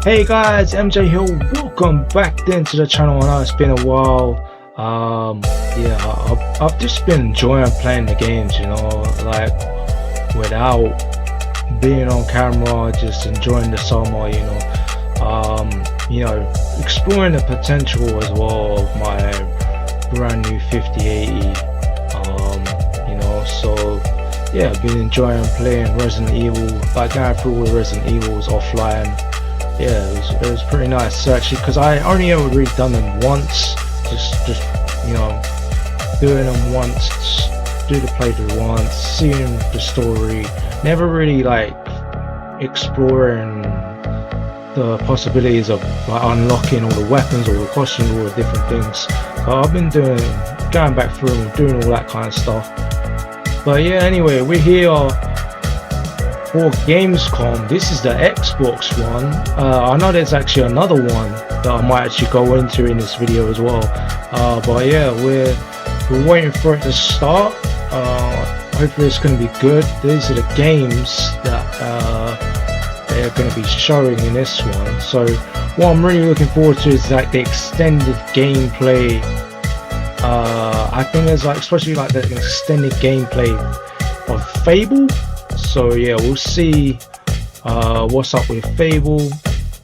Hey guys, MJ here. Welcome back then to the channel. I know it's been a while. I've just been enjoying playing the games, you know, like without being on camera, just enjoying the summer, exploring the potential as well of my brand new 5080. I've been enjoying playing Resident Evil, like going through all the Resident Evils offline. Yeah, it was pretty nice actually, because I only ever really done them once, just doing them once, do the playthrough once, seeing the story, never really like exploring the possibilities of like unlocking all the weapons or the costumes, all the different things. But I've been going back through and doing all that kind of stuff. But yeah, anyway, we're here for Gamescom. This is the Xbox one. I know there's actually another one that I might actually go into in this video as well. But yeah, we're waiting for it to start. Hopefully it's going to be good. These are the games that they're going to be showing in this one. So what I'm really looking forward to is like the extended gameplay. I think there's like especially like the extended gameplay of Fable. So yeah, we'll see what's up with Fable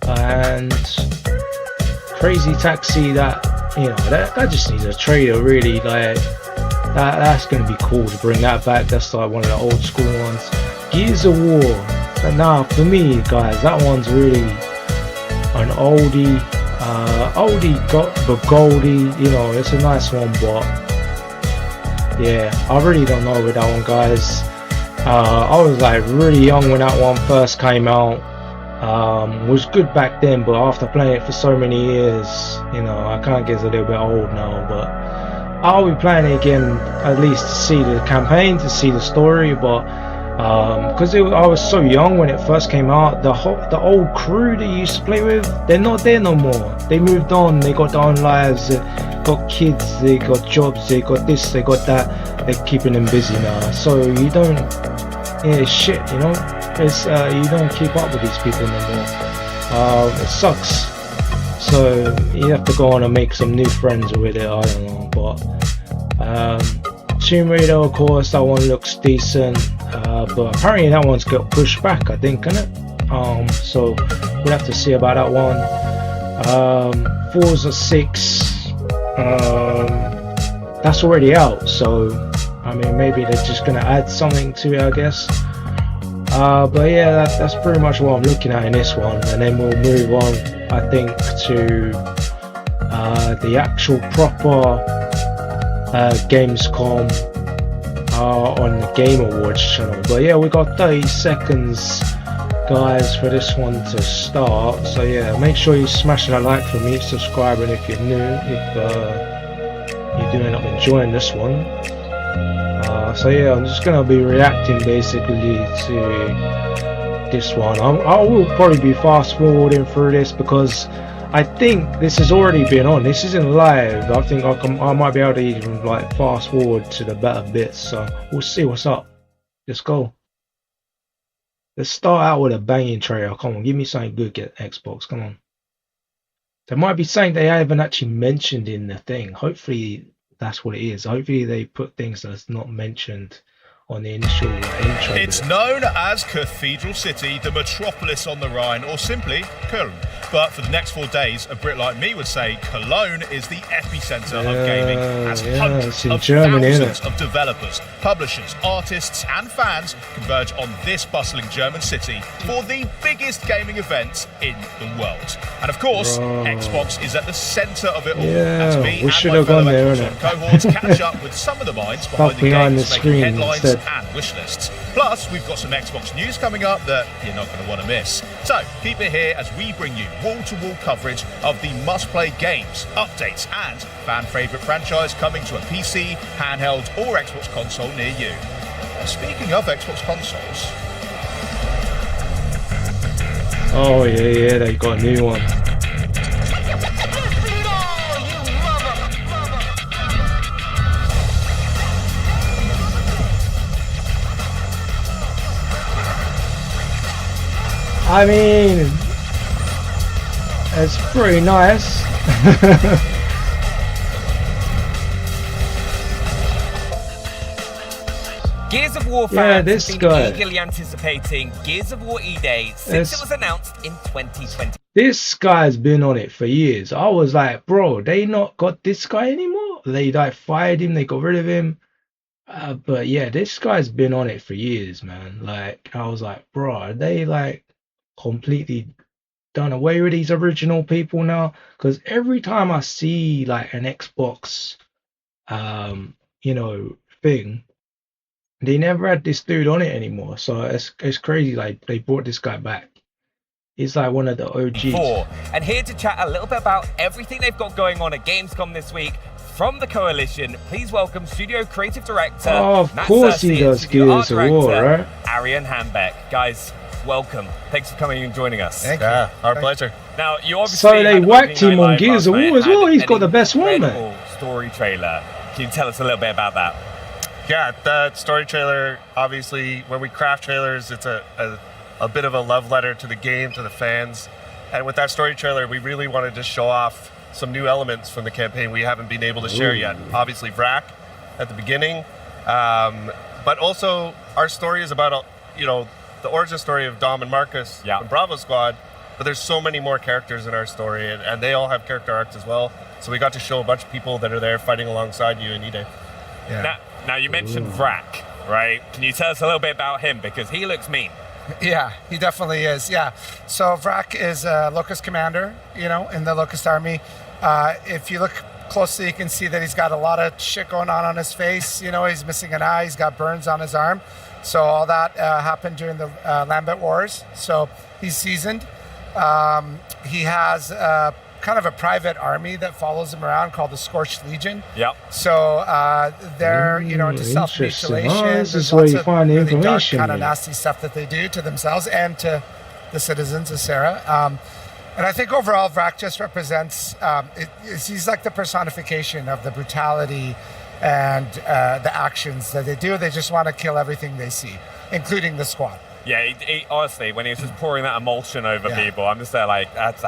and Crazy Taxi. That that just needs a trailer really. Like that's gonna be cool to bring that back. That's like one of the old school ones. Gears of War. But now for me, guys, that one's really an oldie. But goldie. You know, it's a nice one, but yeah, I really don't know with that one, guys. I was like really young when that one first came out. Was good back then, but after playing it for so many years, you know, I kind of get a little bit old now. But I'll be playing it again at least to see the campaign, to see the story. But because I was so young when it first came out, the old crew that you used to play with, they're not there no more. They moved on. They got their own lives. They got kids. They got jobs. They got this. They got that. They're keeping them busy now. So you don't. Yeah, shit, you know, it's you don't keep up with these people anymore. It sucks. So you have to go on and make some new friends with it. I don't know, but Tomb Raider, of course, that one looks decent. But apparently that one's got pushed back, I think, isn't it? So we'll have to see about that one. Forza 6, that's already out, so I mean, maybe they're just gonna add something to it, I guess. But yeah, that's pretty much what I'm looking at in this one, and then we'll move on, I think, to the actual proper Gamescom on the Game Awards channel. But yeah, we got 30 seconds, guys, for this one to start. So yeah, make sure you smash that like for me, subscribing if you're new, if you do end up enjoying this one. So yeah, I'm just gonna be reacting basically to this one. I will probably be fast forwarding through this because I think this has already been on. This isn't live. I think I might be able to even like fast forward to the better bits. So we'll see what's up. Let's go. Let's start out with a banging trailer. Come on, give me something good, get Xbox. Come on. There might be something they haven't actually mentioned in the thing. Hopefully that's what it is. Hopefully they put things that's not mentioned on the initial intro. It's known as Cathedral City, the metropolis on the Rhine, or simply Cologne. But for the next 4 days, a Brit like me would say Cologne is the epicenter of gaming, as hundreds of thousands of developers, publishers, artists and fans converge on this bustling German city for the biggest gaming event in the world. And of course, Xbox is at the center of it all, as me and my fellow Xbox cohorts catch up with some of the minds behind the games making headlines and wish lists. Plus, we've got some Xbox news coming up that you're not going to want to miss. So keep it here as we bring you wall-to-wall coverage of the must-play games, updates and fan-favourite franchise coming to a PC, handheld or Xbox console near you. Speaking of Xbox consoles... Oh yeah, they got a new one. I mean, It's pretty nice. Gears of War Yeah, fans this have been guy. eagerly anticipating Gears of War E-Day since it was announced in 2020. This guy's been on it for years. I was like, bro, they not got this guy anymore? They like fired him, they got rid of him. But yeah, this guy's been on it for years, man. Like, I was like, bro, are they like completely done away with these original people now? Because every time I see like an Xbox, you know, thing, they never had this dude on it anymore. So it's crazy. Like they brought this guy back. He's like one of the OGs. And here to chat a little bit about everything they've got going on at Gamescom this week from the Coalition, please welcome Studio Creative Director, Of Matt course he Searcy, does and Studio Art Gears of War, Director, right? Arian Hambeck. Guys, welcome. Thanks for coming and joining us. Thank you. Our pleasure. Now, you obviously So they had the whacked opening him night on live Gears last of night, War as had well. He's an got the best one, man. incredible story trailer. Can you tell us a little bit about that? Yeah, that story trailer, obviously, when we craft trailers, it's a bit of a love letter to the game, to the fans. And with that story trailer, we really wanted to show off some new elements from the campaign we haven't been able to share yet. Obviously, Vrak at the beginning, but also our story is about, the origin story of Dom and Marcus from Bravo Squad. But there's so many more characters in our story, and they all have character arcs as well. So we got to show a bunch of people that are there fighting alongside you in E-Day. Yeah. Now you mentioned Vrak, right? Can you tell us a little bit about him? Because he looks mean. Yeah, he definitely is. Yeah. So Vrak is a Locust commander, in the Locust army. If you look closely, you can see that he's got a lot of shit going on his face. He's missing an eye. He's got burns on his arm. So all that happened during the Lambent Wars. So he's seasoned. He has kind of a private army that follows him around called the Scorched Legion. Yep. So they're, into self-mutilation. This is where you find the really information. kind of nasty stuff that they do to themselves and to the citizens of Sarah. And I think overall, Vrak just represents, he's like the personification of the brutality and the actions that they do. They just want to kill everything they see, including the squad. Yeah, he, honestly, when he was just pouring that emulsion over people, I'm just there like, that's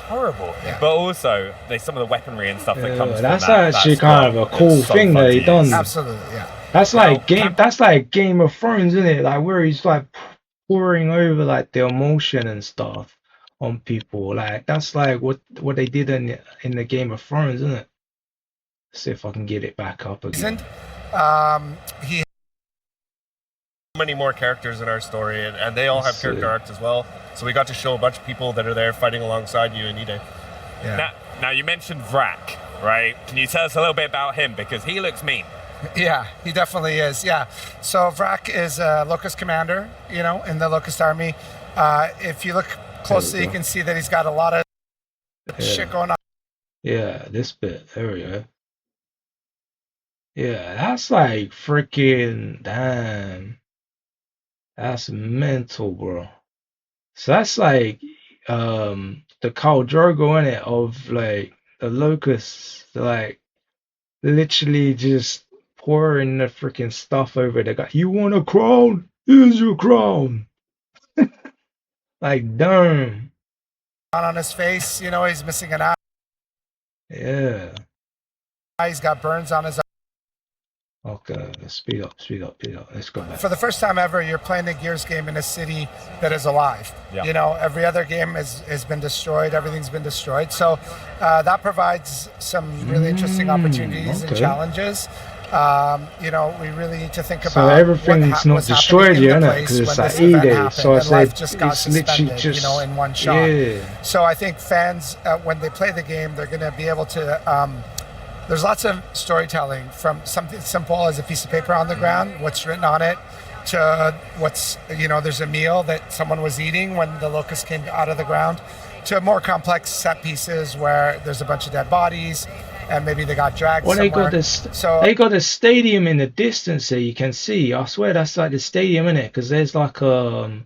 horrible. Yeah. But also, there's some of the weaponry and stuff that comes from that's that. actually That's kind of a cool so thing fun that to he done. use. Absolutely, yeah. That's like Game of Thrones, isn't it? Like where he's like pouring over like the emotion and stuff on people. Like that's like what they did in the Game of Thrones, isn't it? Let's see if I can get it back up again. He Many more characters in our story, and they all have character arcs as well. So we got to show a bunch of people that are there fighting alongside you in E-Day. Yeah. Now you mentioned Vrak, right? Can you tell us a little bit about him? Because he looks mean. Yeah, he definitely is. Yeah. So Vrak is a Locust commander, in the Locust army. If you look closely, you can see that he's got a lot of shit going on. Yeah, this bit. There we go. Yeah, that's like freaking damn. That's mental, bro. So that's like the Khal Drogo in it of like the locusts, like literally just pouring the freaking stuff over the guy. You want a crown? Here's your crown. Like damn. On his face, he's missing an eye. Yeah. He's got burns on his eye. Okay, speed up. Let's go back. For the first time ever, you're playing a Gears game in a city that is alive. Yeah. Every other game has been destroyed. Everything's been destroyed. So that provides some really interesting opportunities and challenges. We really need to think about. So everything's not destroyed yet, because it's like E-Day. So I said it's literally just in one shot. Yeah. So I think fans, when they play the game, they're going to be able to. There's lots of storytelling, from something simple as a piece of paper on the ground, what's written on it, to what's, there's a meal that someone was eating when the locust came out of the ground, to more complex set pieces where there's a bunch of dead bodies and maybe they got dragged somewhere. They got a stadium in the distance there you can see. I swear that's like the stadium, in it, because there's like as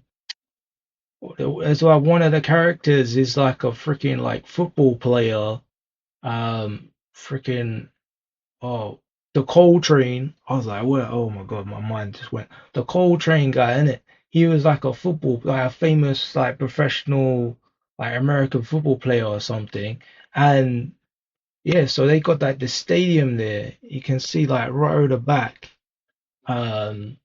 well, one of the characters is like a freaking like football player. Freaking the Coltrane. I was like, well, oh my god, my mind just went. The Coltrane guy, innit? He was like a famous like professional like American football player or something. And yeah, so they got like the stadium there. You can see like right over the back. Um,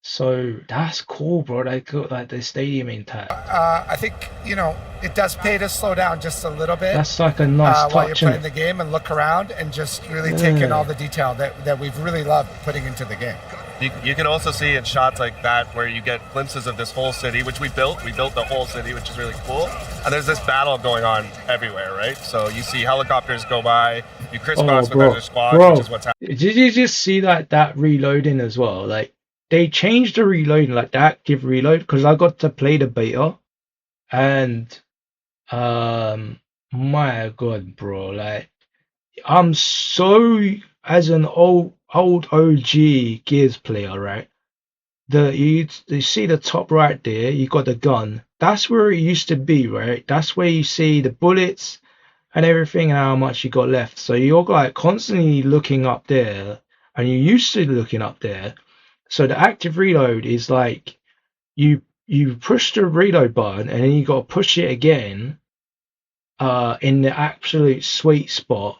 so that's cool, bro. They got like the stadium intact. I think, it does pay to slow down just a little bit. That's like a nice while you're touch, playing innit? the game and look around and just really take in all the detail that we've really loved putting into the game. You can also see in shots like that where you get glimpses of this whole city, which we built. We built the whole city, which is really cool. And there's this battle going on everywhere, right? So you see helicopters go by, you crisscross with other squads, which is what's happening. Did you just see that reloading as well? Like they changed the reloading, like the active reload, because I got to play the beta, and my God, bro, like I'm so, as an old OG Gears player, right? You see the top right there, you got the gun. That's where it used to be, right? That's where you see the bullets and everything and how much you got left. So you're like constantly looking up there, and you're used to looking up there. So the active reload is like you push the reload button and then you got to push it again in the absolute sweet spot,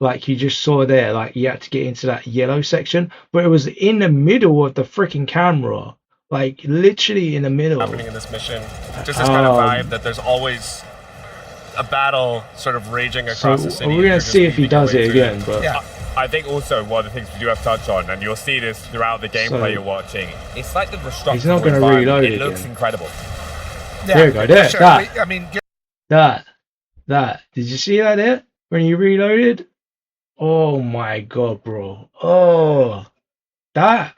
like you just saw there. Like you had to get into that yellow section, but it was in the middle of the freaking camera, like literally in the middle. Happening in this mission, just this kind of vibe that there's always a battle sort of raging across the city. We're gonna see if he does it again, but I think also one of the things we do have to touch on, and you'll see this throughout the gameplay you're watching, it's like the destructible he's not going to reload it. It looks incredible. Yeah, there you go. There, sure. that. I mean, that. Did you see that there when you reloaded? Oh my God, bro. Oh, that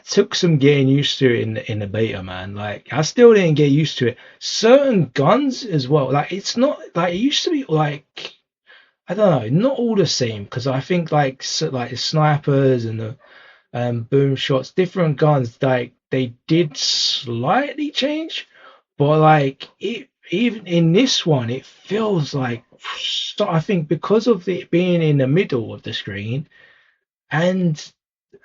took some getting used to in the beta, man. Like I still didn't get used to it. Certain guns as well. Like it's not like it used to be. Like I don't know, not all the same, because I think like the snipers and the boom shots, different guns, like they did slightly change, but like even in this one, it feels like, so I think because of it being in the middle of the screen and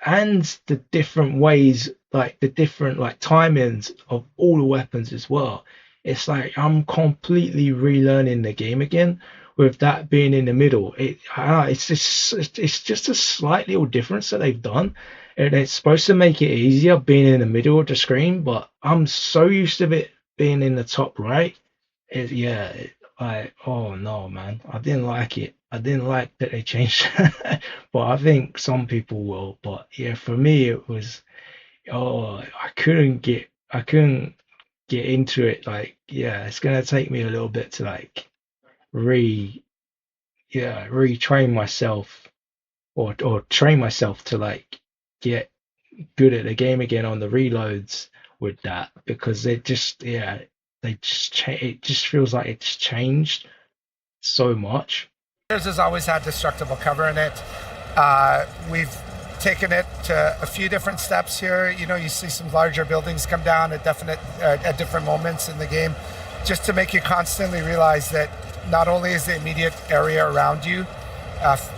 the different ways, like the different like timings of all the weapons as well, it's like I'm completely relearning the game again with that being in the middle. It's just a slight little difference that they've done, and it's supposed to make it easier being in the middle of the screen, but I'm so used to it being in the top right. Oh no, man, I didn't like it. I didn't like that they changed that. But I think some people will. But yeah, for me it was, I couldn't get into it. Like, yeah, it's gonna take me a little bit to like retrain myself, or train myself to like get good at the game again on the reloads with that, because it just it just feels like it's changed so much. Gears has always had destructible cover in it. We've taken it to a few different steps here. You see some larger buildings come down at different moments in the game, just to make you constantly realize that not only is the immediate area around you,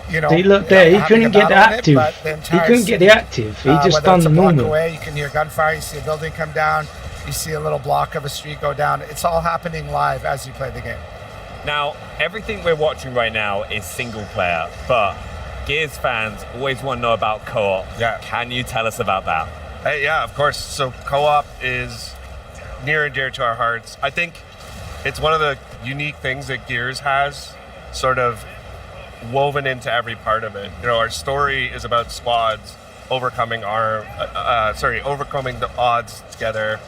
See, look there, he couldn't get the active. He couldn't get the active. He just done the normal. Away, you can hear gunfire, you see a building come down, you see a little block of a street go down. It's all happening live as you play the game. Now, everything we're watching right now is single player, but Gears fans always want to know about co-op. Yeah. Can you tell us about that? Yeah, of course. So co-op is near and dear to our hearts. I think it's one of the unique things that Gears has sort of woven into every part of it. Our story is about squads overcoming the odds together.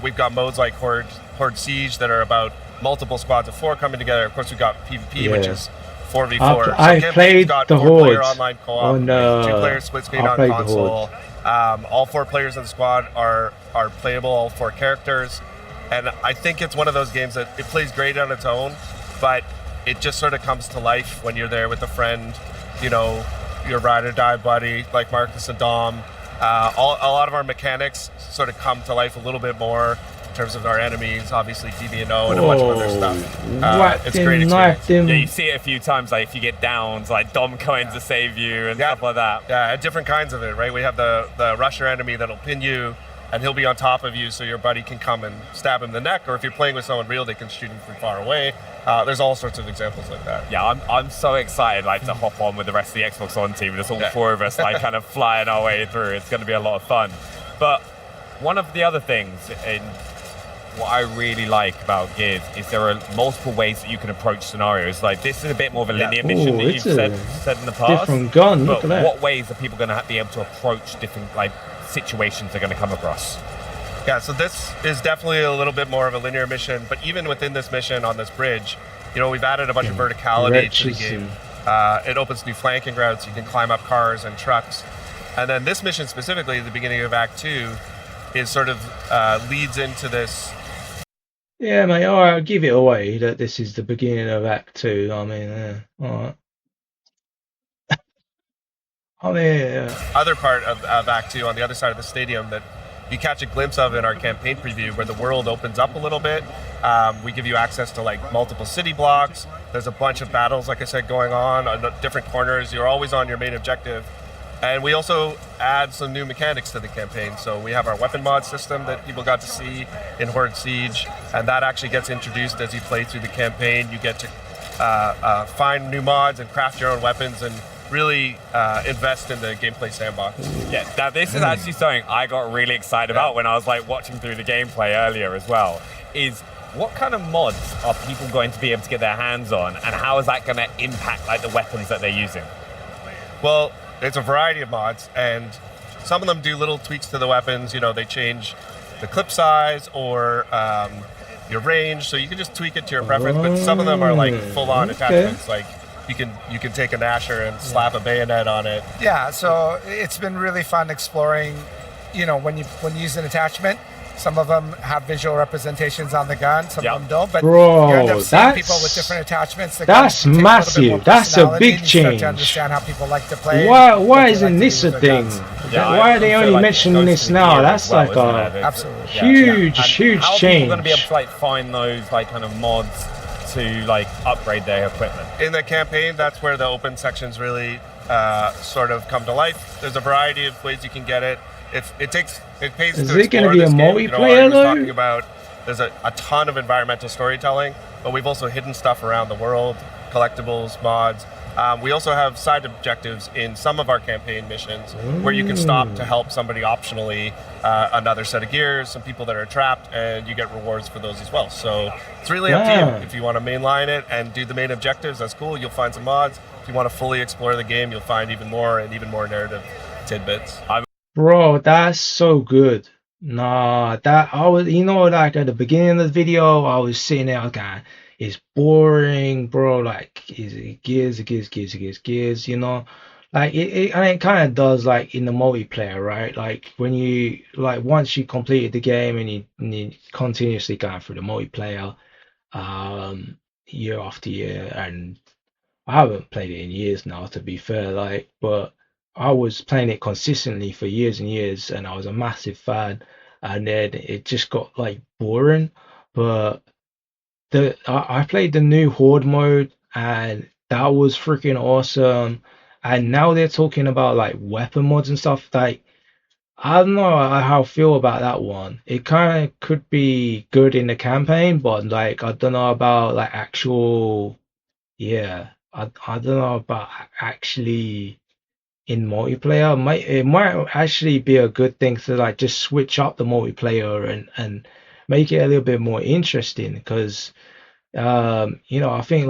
We've got modes like Horde Siege that are about multiple squads of 4 coming together. Of course, we've got PvP, which is 4v4. I played the Horde online co-op, on 2-player split screen on console. All 4 players in the squad are playable, all 4 characters. And I think it's one of those games that it plays great on its own, but it just sort of comes to life when you're there with a friend, your ride or die buddy, like Marcus and Dom. A lot of our mechanics sort of come to life a little bit more in terms of our enemies, obviously DB&O and a bunch of other stuff. It's a great experience. Yeah, you see it a few times, like if you get downs, like Dom coming to save you and stuff like that. Yeah, different kinds of it, right? We have the rusher enemy that'll pin you. and he'll be on top of you so your buddy can come and stab him in the neck, or if you're playing with someone real, they can shoot him from far away. There's all sorts of examples like that. Yeah, I'm so excited to hop on with the rest of the Xbox On team. There's all four of us kind of flying our way through. It's going to be a lot of fun. But one of the other things in what I really like about Gears is there are multiple ways that you can approach scenarios. Like, this is a bit more of a linear mission that you've said in the past. Different gun, look but at that. what ways are people going to be able to approach different situations they're going to come across? Yeah, so this is definitely a little bit more of a linear mission, but even within this mission on this bridge, we've added a bunch of verticality to the game. It opens new flanking routes. You can climb up cars and trucks. And then this mission specifically, at the beginning of Act 2, is sort of leads into this. Yeah, mate, all right, I'll give it away that this is the beginning of Act 2. I mean, all right. Other part of Act 2 on the other side of the stadium that you catch a glimpse of in our campaign preview, where the world opens up a little bit. We give you access to multiple city blocks. There's a bunch of battles, like I said, going on different corners. You're always on your main objective. And we also add some new mechanics to the campaign. So we have our weapon mod system that people got to see in Horde Siege, and that actually gets introduced as you play through the campaign. You get to find new mods and craft your own weapons and really invest in the gameplay sandbox. Yeah, now this is actually something I got really excited about when I was watching through the gameplay earlier as well, is what kind of mods are people going to be able to get their hands on, and how is that going to impact the weapons that they're using? Well, it's a variety of mods, and some of them do little tweaks to the weapons. They change the clip size or your range, so you can just tweak it to your preference. But some of them are full-on attachments. Like you can take a Nasher and slap a bayonet on it. Yeah, so it's been really fun exploring. When you use an attachment, some of them have visual representations on the gun, some of them don't. But bro, you end up seeing people with different attachments. That's massive. That's a big change. To understand how people like to play. Why isn't this a thing? Why are they only mentioning this now? That's absolutely huge change. How are people going to be able to find those kind of mods to upgrade their equipment? In the campaign, that's where the open sections really sort of come to life. There's a variety of ways you can get it. It pays Is to it going to explore be a this game. multiplayer though? Talking about, there's a ton of environmental storytelling, but we've also hidden stuff around the world, collectibles, mods. We also have side objectives in some of our campaign missions where you can stop to help somebody optionally, another set of gears, some people that are trapped, and you get rewards for those as well. So it's really up to you. If you want to mainline it and do the main objectives, that's cool. You'll find some mods. If you want to fully explore the game, you'll find even more narrative tidbits. Bro, that's so good. Nah, that I was, at the beginning of the video, I was sitting there going, it's boring, bro. Is it gears, it kind of does in the multiplayer, right? When you once you completed the game and you continuously going through the multiplayer, year after year, and I haven't played it in years now, to be fair, but I was playing it consistently for years and years, and I was a massive fan, and then it just got boring. But I played the new Horde mode, and that was freaking awesome. And now they're talking about weapon mods and stuff. I don't know how I feel about that one. It kind of could be good in the campaign, but I don't know about actual. Yeah, I don't know about actually in multiplayer. It might actually be a good thing to just switch up the multiplayer and make it a little bit more interesting, because I think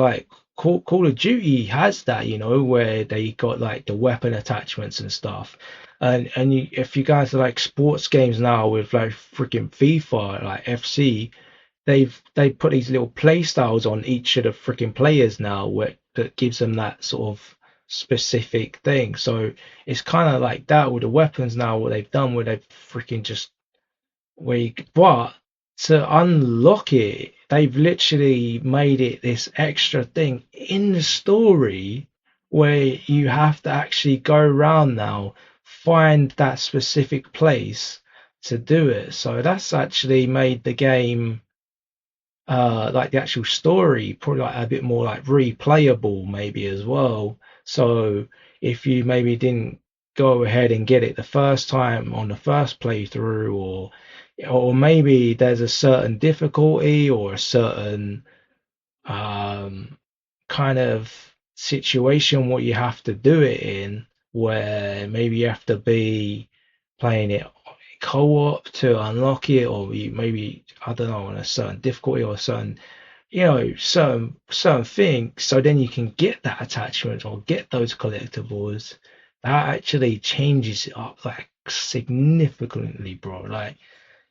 Call of Duty has that, where they got the weapon attachments and stuff, and if you guys are sports games now with freaking FIFA, FC, they put these little play styles on each of the freaking players now, that gives them that sort of specific thing. So it's kind of like that with the weapons now, what they've done, where they've freaking just but to unlock it, they've literally made it this extra thing in the story where you have to actually go around now, find that specific place to do it. So that's actually made the game the actual story probably a bit more replayable maybe as well. So if you maybe didn't go ahead and get it the first time on the first playthrough, or maybe there's a certain difficulty or a certain kind of situation what you have to do it in, where maybe you have to be playing it co-op to unlock it, or you maybe, I don't know, on a certain difficulty or a certain, certain thing, so then you can get that attachment or get those collectibles. That actually changes it up like significantly, bro. Like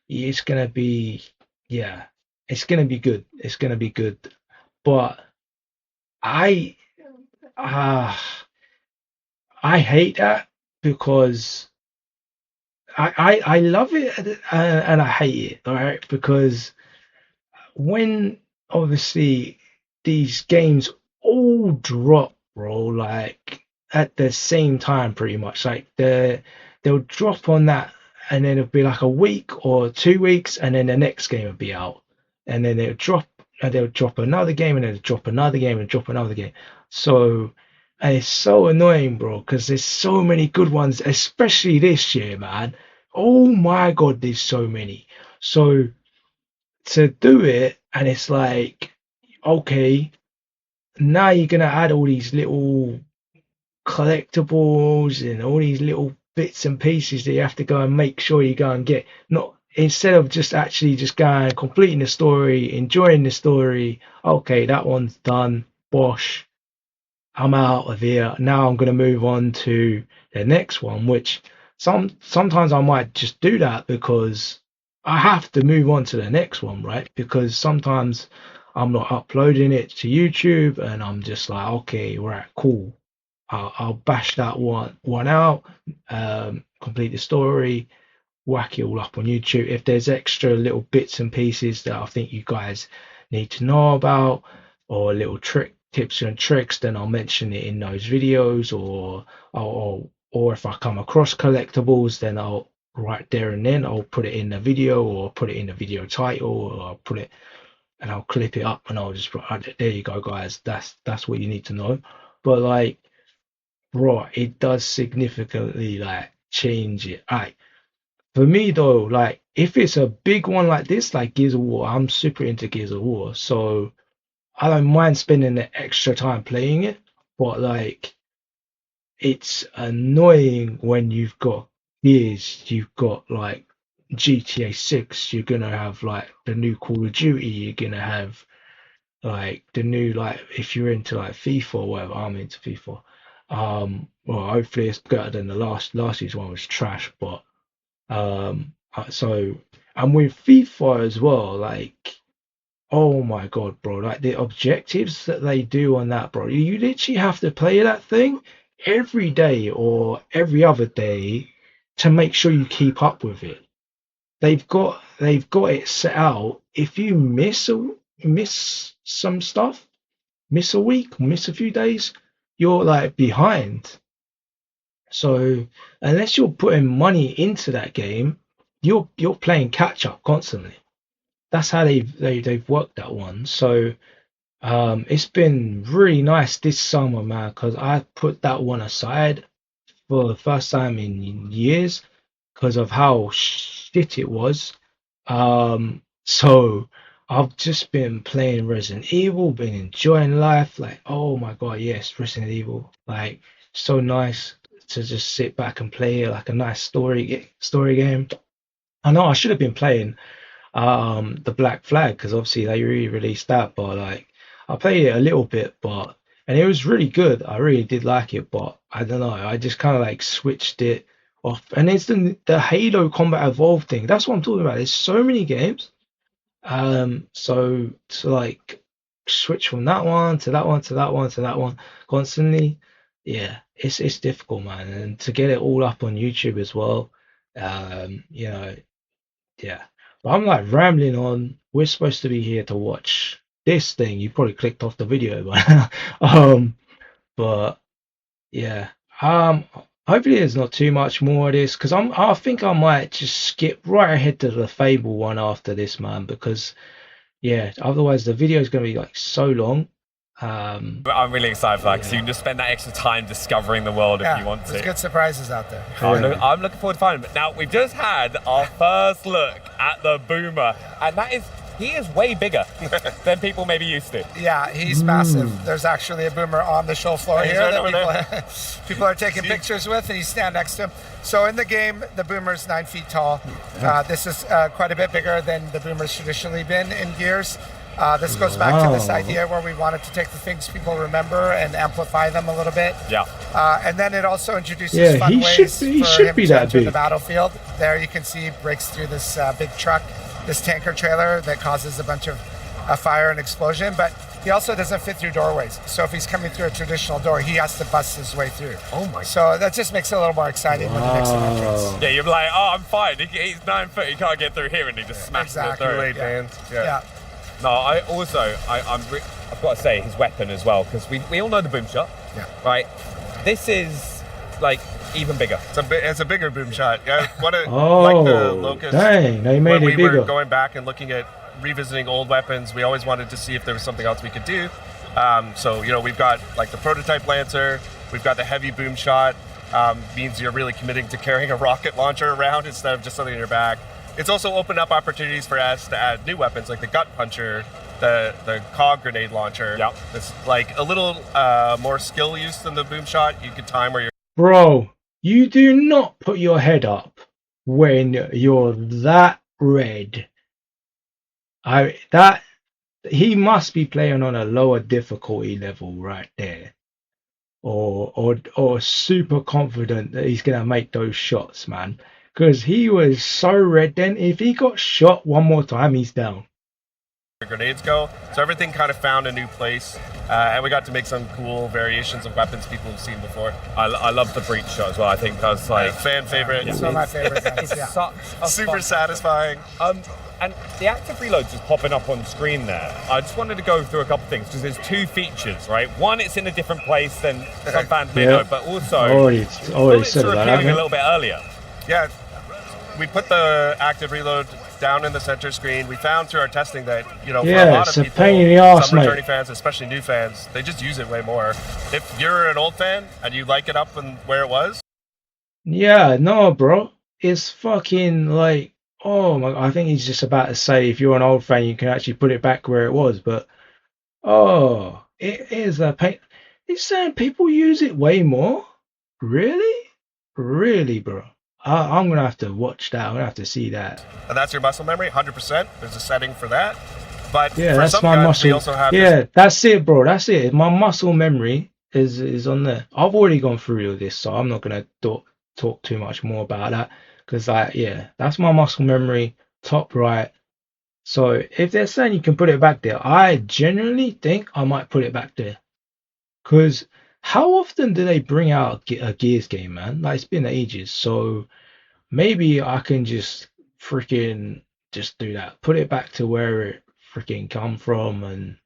it's gonna be, yeah, it's gonna be good. It's gonna be good. But I uh I hate that because I love it, and I hate it, all right? Because when obviously these games all drop, bro, like at the same time, pretty much. Like they'll drop on that, and then it'll be like a week or 2 weeks, and then the next game will be out, and then they'll drop, and they'll drop another game, and then they'll drop another game, and drop another game. So, and it's so annoying, bro, because there's so many good ones, especially this year, man. Oh my God, there's so many. So to do it, and it's like, okay, now you're gonna add all these little collectibles and all these little bits and pieces that you have to go and make sure you go and get, not instead of just actually just going completing the story, enjoying the story. Okay, that one's done, bosh, I'm out of here. Now I'm going to move on to the next one, which sometimes I might just do that because I have to move on to the next one, right? Because sometimes I'm not uploading it to YouTube, and I'm just like, okay, right, cool. I'll bash that one out, complete the story, whack it all up on YouTube. If there's extra little bits and pieces that I think you guys need to know about, or little tips and tricks, then I'll mention it in those videos, or if I come across collectibles, then I'll right there and then I'll put it in the video, or put it in the video title, or I'll put it and I'll clip it up, and I'll just put, there you go, guys. That's what you need to know. But like, bro, it does significantly like change it. Like for me though, like if it's a big one like this, like Gears of War, I'm super into Gears of War, so I don't mind spending the extra time playing it. But like, it's annoying when you've got Gears, you've got like GTA 6, you're gonna have like the new Call of Duty, you're gonna have like the new, like if you're into like FIFA or whatever, I'm into FIFA. Well, hopefully it's better than the last year's one was trash, but so, and with FIFA as well, like, oh my God, bro, like the objectives that they do on that, bro, you literally have to play that thing every day or every other day to make sure you keep up with it. They've got it set out. If you miss some stuff, miss a week, miss a few days, you're like behind. So unless you're putting money into that game, you're playing catch up constantly. That's how they've worked that one. So it's been really nice this summer, man, because I put that one aside for the first time in years because of how shit it was. So I've just been playing Resident Evil, been enjoying life. Like, oh my God, yes, Resident Evil. Like, so nice to just sit back and play like a nice story game. I know I should have been playing the Black Flag, because obviously they re-released that, but like I played it a little bit, but and it was really good. I really did like it, but I don't know, I just kind of like switched it off. And it's the Halo Combat Evolved thing, that's what I'm talking about. There's so many games, so to like switch from that one to that one to that one to that one constantly, yeah, it's difficult, man. And to get it all up on YouTube as well, you know, yeah. But I'm like rambling on. We're supposed to be here to watch this thing. You probably clicked off the video, but but yeah. Um, hopefully there's not too much more of this, because I think I might just skip right ahead to the Fable one after this, man, because yeah, otherwise the video is gonna be like so long. Um, I'm really excited for that because you can just spend that extra time discovering the world if you want to. There's good surprises out there. I'm looking forward to finding them. Now, we've just had our first look at the Boomer, and he is way bigger than people maybe used to. Yeah, he's massive. There's actually a Boomer on the show floor here that people are taking pictures with, and he's standing next to him. So in the game, the Boomer's 9 feet tall. This is quite a bit bigger than the Boomer's traditionally been in Gears. This goes back to this idea where we wanted to take the things people remember and amplify them a little bit. Yeah. And then it also introduces fun ways for him to enter the battlefield. There you can see he breaks through this big truck, this tanker trailer that causes a bunch of fire and explosion. But he also doesn't fit through doorways. So if he's coming through a traditional door, he has to bust his way through. Oh my! So that just makes it a little more exciting when he makes an entrance. Yeah, you're like, oh, I'm fine. He's 9 foot. He can't get through here, and he just smashes it through. Yeah. No, I've got to say his weapon as well, because we all know the boom shot, right? This is like even bigger. It's a bigger boom shot. Yeah, like the Locust. Dang, they made it bigger. When we were going back and looking at revisiting old weapons, we always wanted to see if there was something else we could do. So we've got like the prototype Lancer, we've got the heavy boom shot. Means you're really committing to carrying a rocket launcher around instead of just something in your back. It's also opened up opportunities for us to add new weapons like the gut puncher, the cog grenade launcher. Yep. It's like a little more skill use than the boom shot. You could time where you're. Bro, you do not put your head up when you're that red. He must be playing on a lower difficulty level right there. Or super confident that he's gonna make those shots, man. Because he was so red then. If he got shot one more time, he's down. Grenades go. So everything kind of found a new place. And we got to make some cool variations of weapons people have seen before. I love the breach shot as well. I think that's like fan favorite. It's one of my favorite guns. It's such a super satisfying. And the active reload just popping up on screen there. I just wanted to go through a couple things because there's two features, right? One, it's in a different place than some fans may know, but also already said that. Appearing a little bit earlier. Yeah, we put the active reload down in the center screen. We found through our testing that, for a lot of people, pain in the arse, some returning fans, especially new fans, they just use it way more. If you're an old fan and you like it up and where it was. Yeah, no, bro. It's fucking like, oh my, I think he's just about to say if you're an old fan, you can actually put it back where it was. But, it is a pain. It's saying people use it way more. Really? Really, bro? I'm going to have to watch that. I'm going to have to see that. And that's your muscle memory, 100%. There's a setting for that. But yeah, for that's some my guns, muscle. we also have that's it, bro. That's it. My muscle memory is on there. I've already gone through all this, so I'm not going to talk too much more about that. Because, that's my muscle memory, top right. So if they're saying you can put it back there, I genuinely think I might put it back there. Because how often do they bring out a Gears game, man? Like, it's been ages. So maybe I can just freaking just do that. Put it back to where it freaking come from. And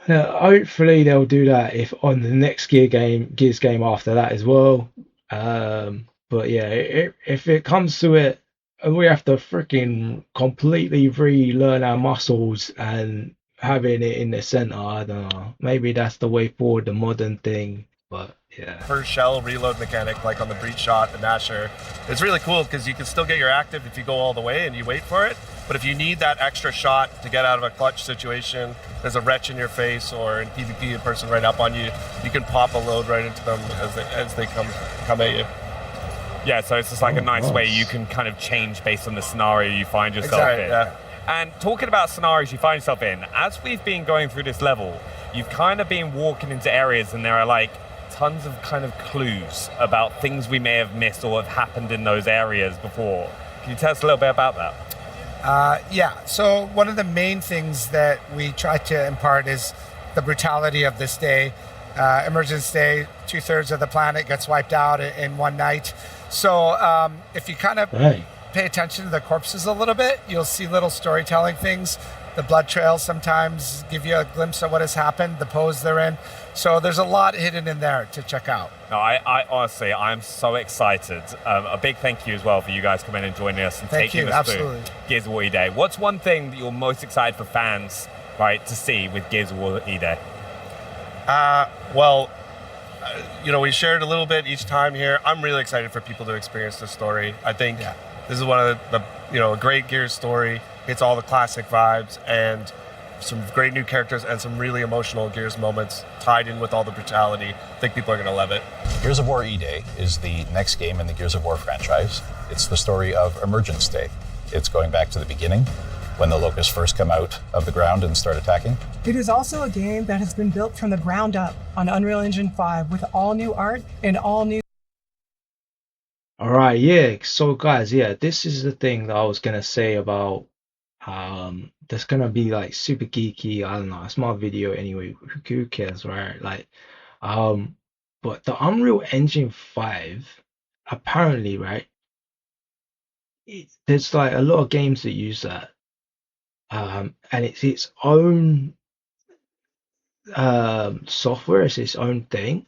hopefully they'll do that if on the next Gears game after that as well. But yeah, if it comes to it, and we have to freaking completely relearn our muscles and having it in the center, I don't know. Maybe that's the way forward, the modern thing. But yeah. Per shell reload mechanic, like on the breach shot, the Nasher. It's really cool because you can still get your active if you go all the way and you wait for it. But if you need that extra shot to get out of a clutch situation, there's a wretch in your face, or in PvP a person right up on you, you can pop a load right into them as they come at you. Yeah, so it's just like a nice way you can kind of change based on the scenario you find yourself in. Yeah. And talking about scenarios you find yourself in, as we've been going through this level, you've kind of been walking into areas and there are like tons of kind of clues about things we may have missed or have happened in those areas before. Can you tell us a little bit about that? So one of the main things that we try to impart is the brutality of this day. Emergence Day, 2/3 of the planet gets wiped out in one night. So if you kind of pay attention to the corpses a little bit, you'll see little storytelling things. The blood trails sometimes give you a glimpse of what has happened, the pose they're in. So there's a lot hidden in there to check out. No, I honestly, I'm so excited. A big thank you as well for you guys coming and joining us and taking us through Gears of War Day. What's one thing that you're most excited for fans right, to see with Gears of War E-Day? Well, we shared a little bit each time here. I'm really excited for people to experience this story. I think this is one of a great Gears story. It's all the classic vibes and some great new characters and some really emotional Gears moments tied in with all the brutality. I think people are going to love it. Gears of War E-Day is the next game in the Gears of War franchise. It's the story of Emergence Day. It's going back to the beginning, when the locusts first come out of the ground and start attacking. It is also a game that has been built from the ground up on Unreal Engine 5 with all new art and all new... Alright, yeah, so guys, yeah, this is the thing that I was gonna say about that's gonna be like super geeky. I don't know, it's my video anyway, who cares, right? Like but the Unreal Engine 5 apparently, right, there's like a lot of games that use that, and it's its own software, it's its own thing,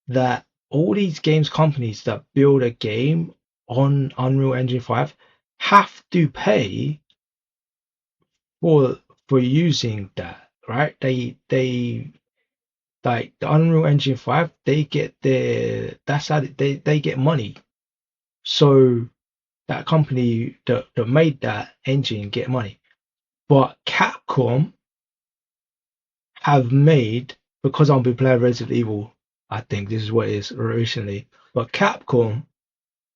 that all these games companies that build a game on Unreal Engine 5 have to pay for using that, right? They like the Unreal Engine 5, they get that's how they get money. So that company that made that engine get money. But Capcom have made, because I've been playing Resident Evil, I think this is what it is recently, but Capcom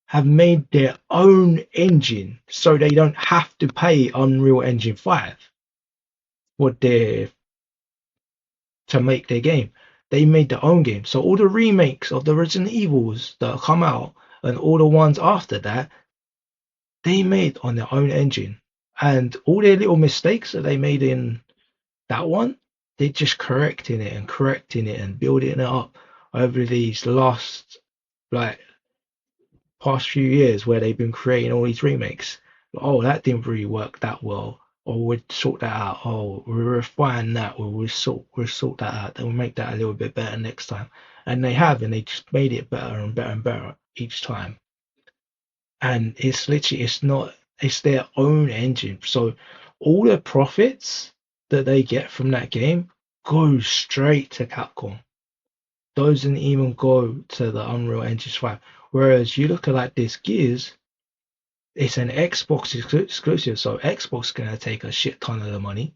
have made their own engine so they don't have to pay Unreal Engine 5 for to make their game. They made their own game. So all the remakes of the Resident Evils that come out and all the ones after that, they made on their own engine. And all their little mistakes that they made in that one, they're just correcting it and building it up over these last past few years where they've been creating all these remakes. Oh, that didn't really work that well. Or we'll sort that out. Oh, we'll refine that. Or we'll sort that out. Then we'll make that a little bit better next time. And they have, and they just made it better and better and better each time. And it's literally, it's their own engine. So all the profits that they get from that game go straight to Capcom. Doesn't even go to the Unreal Engine 5. Whereas you look at like this Gears, it's an Xbox exclusive, so Xbox is gonna take a shit ton of the money.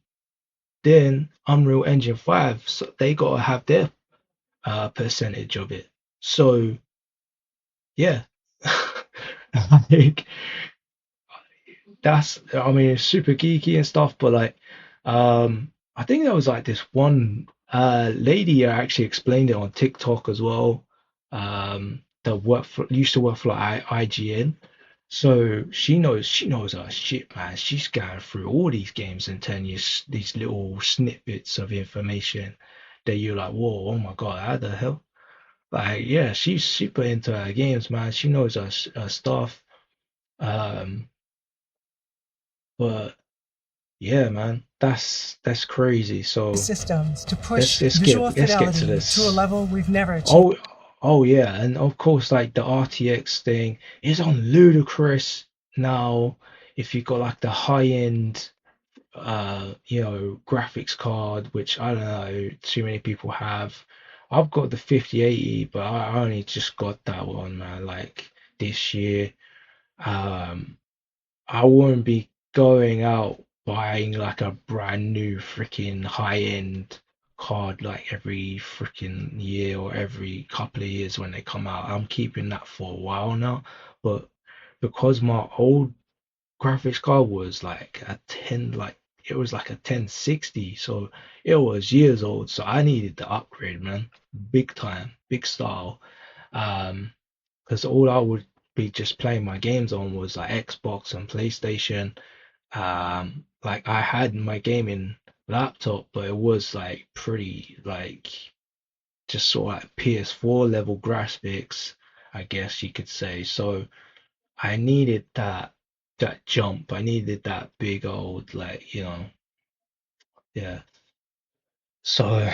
Then Unreal Engine 5, so they gotta have their percentage of it. So yeah, like it's super geeky and stuff, but like I think there was like this one lady actually explained it on TikTok as well. That used to work for like IGN. So she knows her shit, man. She's going through all these games and telling you these little snippets of information that you're like, whoa, oh my god, how the hell? Like, yeah, she's super into her games, man. She knows her stuff. But yeah, man, that's crazy. So systems to push let's visual get to fidelity this. to a level we've never achieved. Oh yeah, and of course, like the RTX thing is on ludicrous now. If you got like the high end, graphics card, which I don't know, too many people have. I've got the 5080, but I only just got that one, man. Like this year, I won't be going out buying like a brand new freaking high end card like every freaking year or every couple of years when they come out. I'm keeping that for a while now, but because my old graphics card was like it was like a 1060, so it was years old, so I needed the upgrade, man, big time, big style. Because all I would be just playing my games on was like Xbox and PlayStation. Like I had my gaming laptop, but it was like pretty like just sort of like PS4 level graphics, I guess you could say. So I needed that jump. I needed that big old like, yeah. So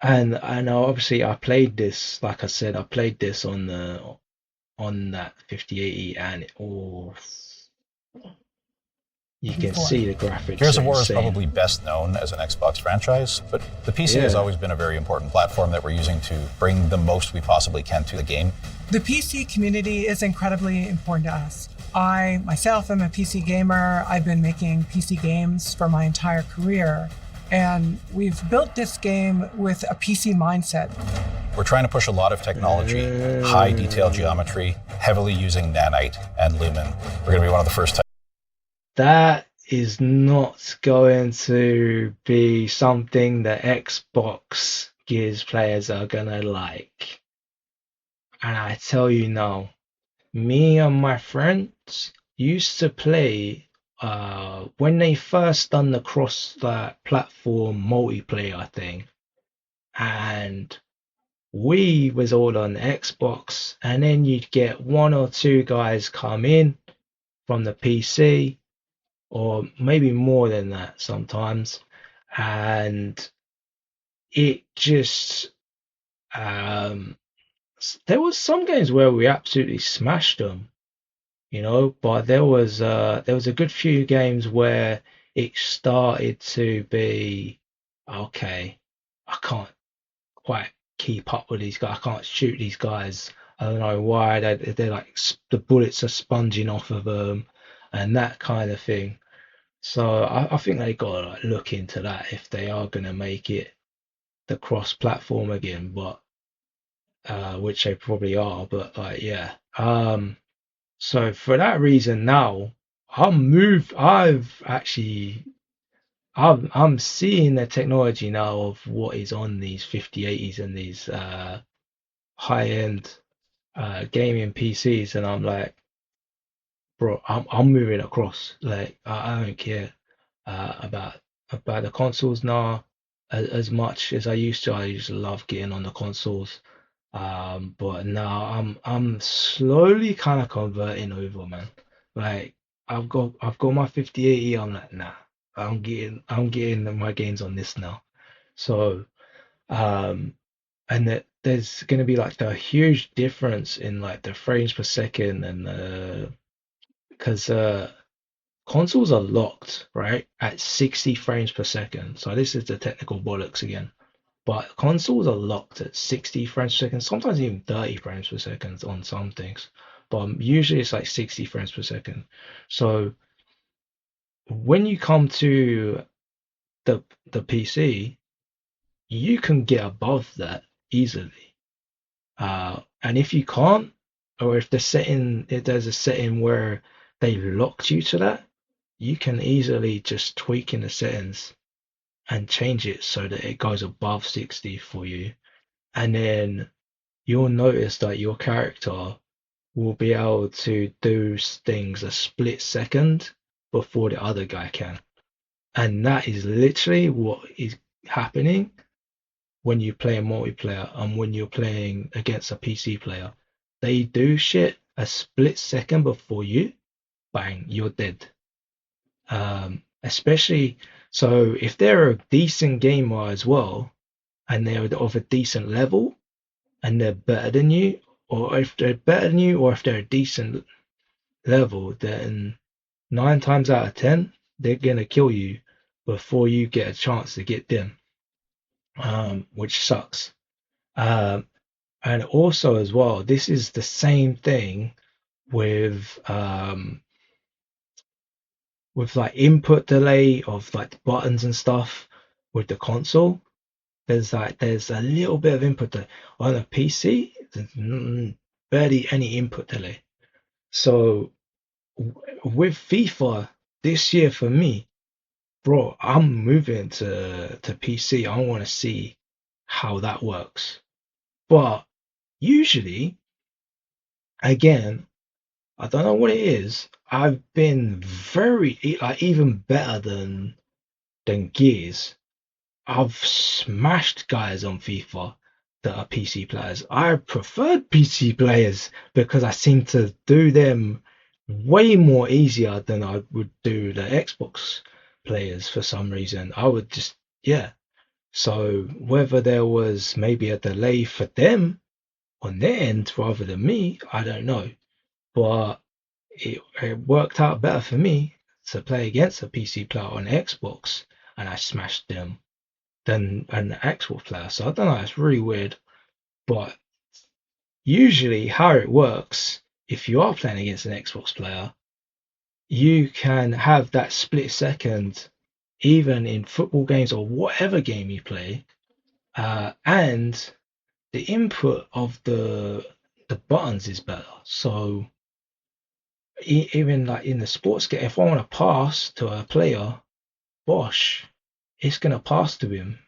and obviously I played this, like I said, I played this on that 5080 and you can before. see the graphics. Gears of are War is insane. probably best known as an Xbox franchise, but the PC has always been a very important platform that we're using to bring the most we possibly can to the game. The PC community is incredibly important to us. I, myself, am a PC gamer. I've been making PC games for my entire career, and we've built this game with a PC mindset. We're trying to push a lot of technology, high detail geometry, heavily using nanite and lumen. We're going to be one of the first That is not going to be something that Xbox Gears players are gonna like. And I tell you now, me and my friends used to play when they first done the cross platform multiplayer thing, and we was all on Xbox, and then you'd get one or two guys come in from the PC, or maybe more than that sometimes, and it just there was some games where we absolutely smashed them, but there was a good few games where it started to be okay. I can't quite keep up with these guys. I can't shoot these guys. I don't know why they're like the bullets are sponging off of them and that kind of thing. So I think they gotta like look into that if they are gonna make it the cross-platform again, but which they probably are. But yeah. So for that reason, now I've actually I'm seeing the technology now of what is on these 5080s and these high-end gaming PCs, and I'm like, bro, I'm moving across. Like I don't care about the consoles now as much as I used to. I used to love getting on the consoles. But now I'm slowly kind of converting over, man. Like I've got my 5080. I'm like, nah, I'm getting my games on this now. So and that there's gonna be like a huge difference in like the frames per second, and because consoles are locked right at 60 frames per second. So this is the technical bollocks again. But consoles are locked at 60 frames per second, sometimes even 30 frames per second on some things. But usually it's like 60 frames per second. So when you come to the PC, you can get above that easily. And if you can't, or if there's a setting where they locked you to that, you can easily just tweak in the settings and change it so that it goes above 60 for you. And then you'll notice that your character will be able to do things a split second before the other guy can. And that is literally what is happening when you play a multiplayer and when you're playing against a PC player. They do shit a split second before you, bang, you're dead. Especially so if they're a decent gamer as well, and they're of a decent level, and they're better than you, or if they're better than you, or if they're a decent level, then 9 times out of 10, they're gonna kill you before you get a chance to get them, which sucks. And also as well, this is the same thing with like input delay of like the buttons and stuff with the console. There's a little bit of input delay on a PC. There's barely any input delay. So with FIFA this year for me, bro, I'm moving to PC. I want to see how that works. But usually, again, I don't know what it is. I've been very like even better than Gears. I've smashed guys on FIFA that are PC players. I preferred PC players because I seem to do them way more easier than I would do the Xbox players for some reason. I would just, yeah. So whether there was maybe a delay for them on their end rather than me, I don't know. But it worked out better for me to play against a PC player on Xbox and I smashed them than an Xbox player. So I don't know, it's really weird. But usually how it works, if you are playing against an Xbox player, you can have that split second even in football games or whatever game you play, and the input of the buttons is better. So even like in the sports game, if I want to pass to a player, Bosh, it's gonna pass to him,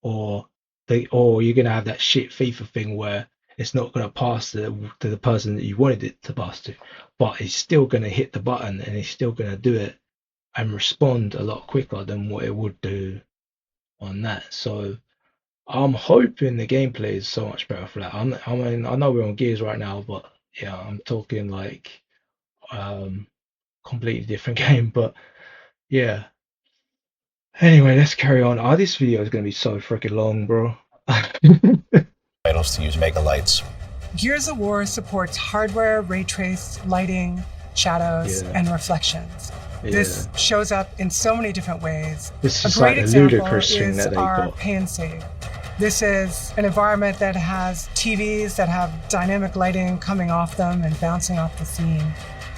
or you're gonna have that shit FIFA thing where it's not gonna pass to the person that you wanted it to pass to, but it's still gonna hit the button and it's still gonna do it and respond a lot quicker than what it would do on that. So I'm hoping the gameplay is so much better for that. I mean, I know we're on Gears right now, but yeah, I'm talking like completely different game. But yeah. Anyway, let's carry on. Oh, this video is gonna be so freaking long, bro. Titles to use mega lights. Gears of War supports hardware, ray trace, lighting, shadows, and reflections. This shows up in so many different ways. This A is great like a example ludicrous thing is that they our got. pay and save. This is an environment that has TVs that have dynamic lighting coming off them and bouncing off the scene.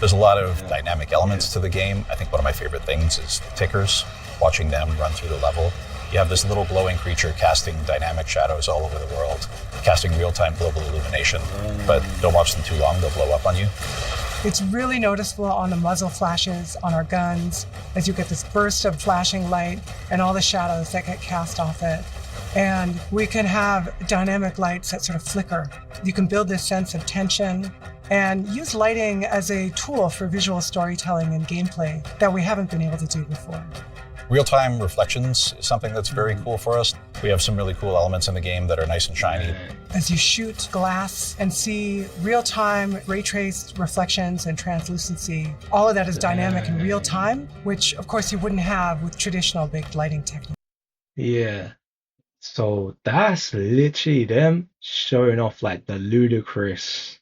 There's a lot of dynamic elements to the game. I think one of my favorite things is the tickers, watching them run through the level. You have this little glowing creature casting dynamic shadows all over the world, casting real-time global illumination, but don't watch them too long, they'll blow up on you. It's really noticeable on the muzzle flashes on our guns as you get this burst of flashing light and all the shadows that get cast off it. And we can have dynamic lights that sort of flicker. You can build this sense of tension and use lighting as a tool for visual storytelling and gameplay that we haven't been able to do before. Real-time reflections is something that's very cool for us. We have some really cool elements in the game that are nice and shiny. As you shoot glass and see real-time ray-traced reflections and translucency, all of that is dynamic in real time, which of course you wouldn't have with traditional baked lighting techniques. Yeah. So that's literally them showing off like the ludicrous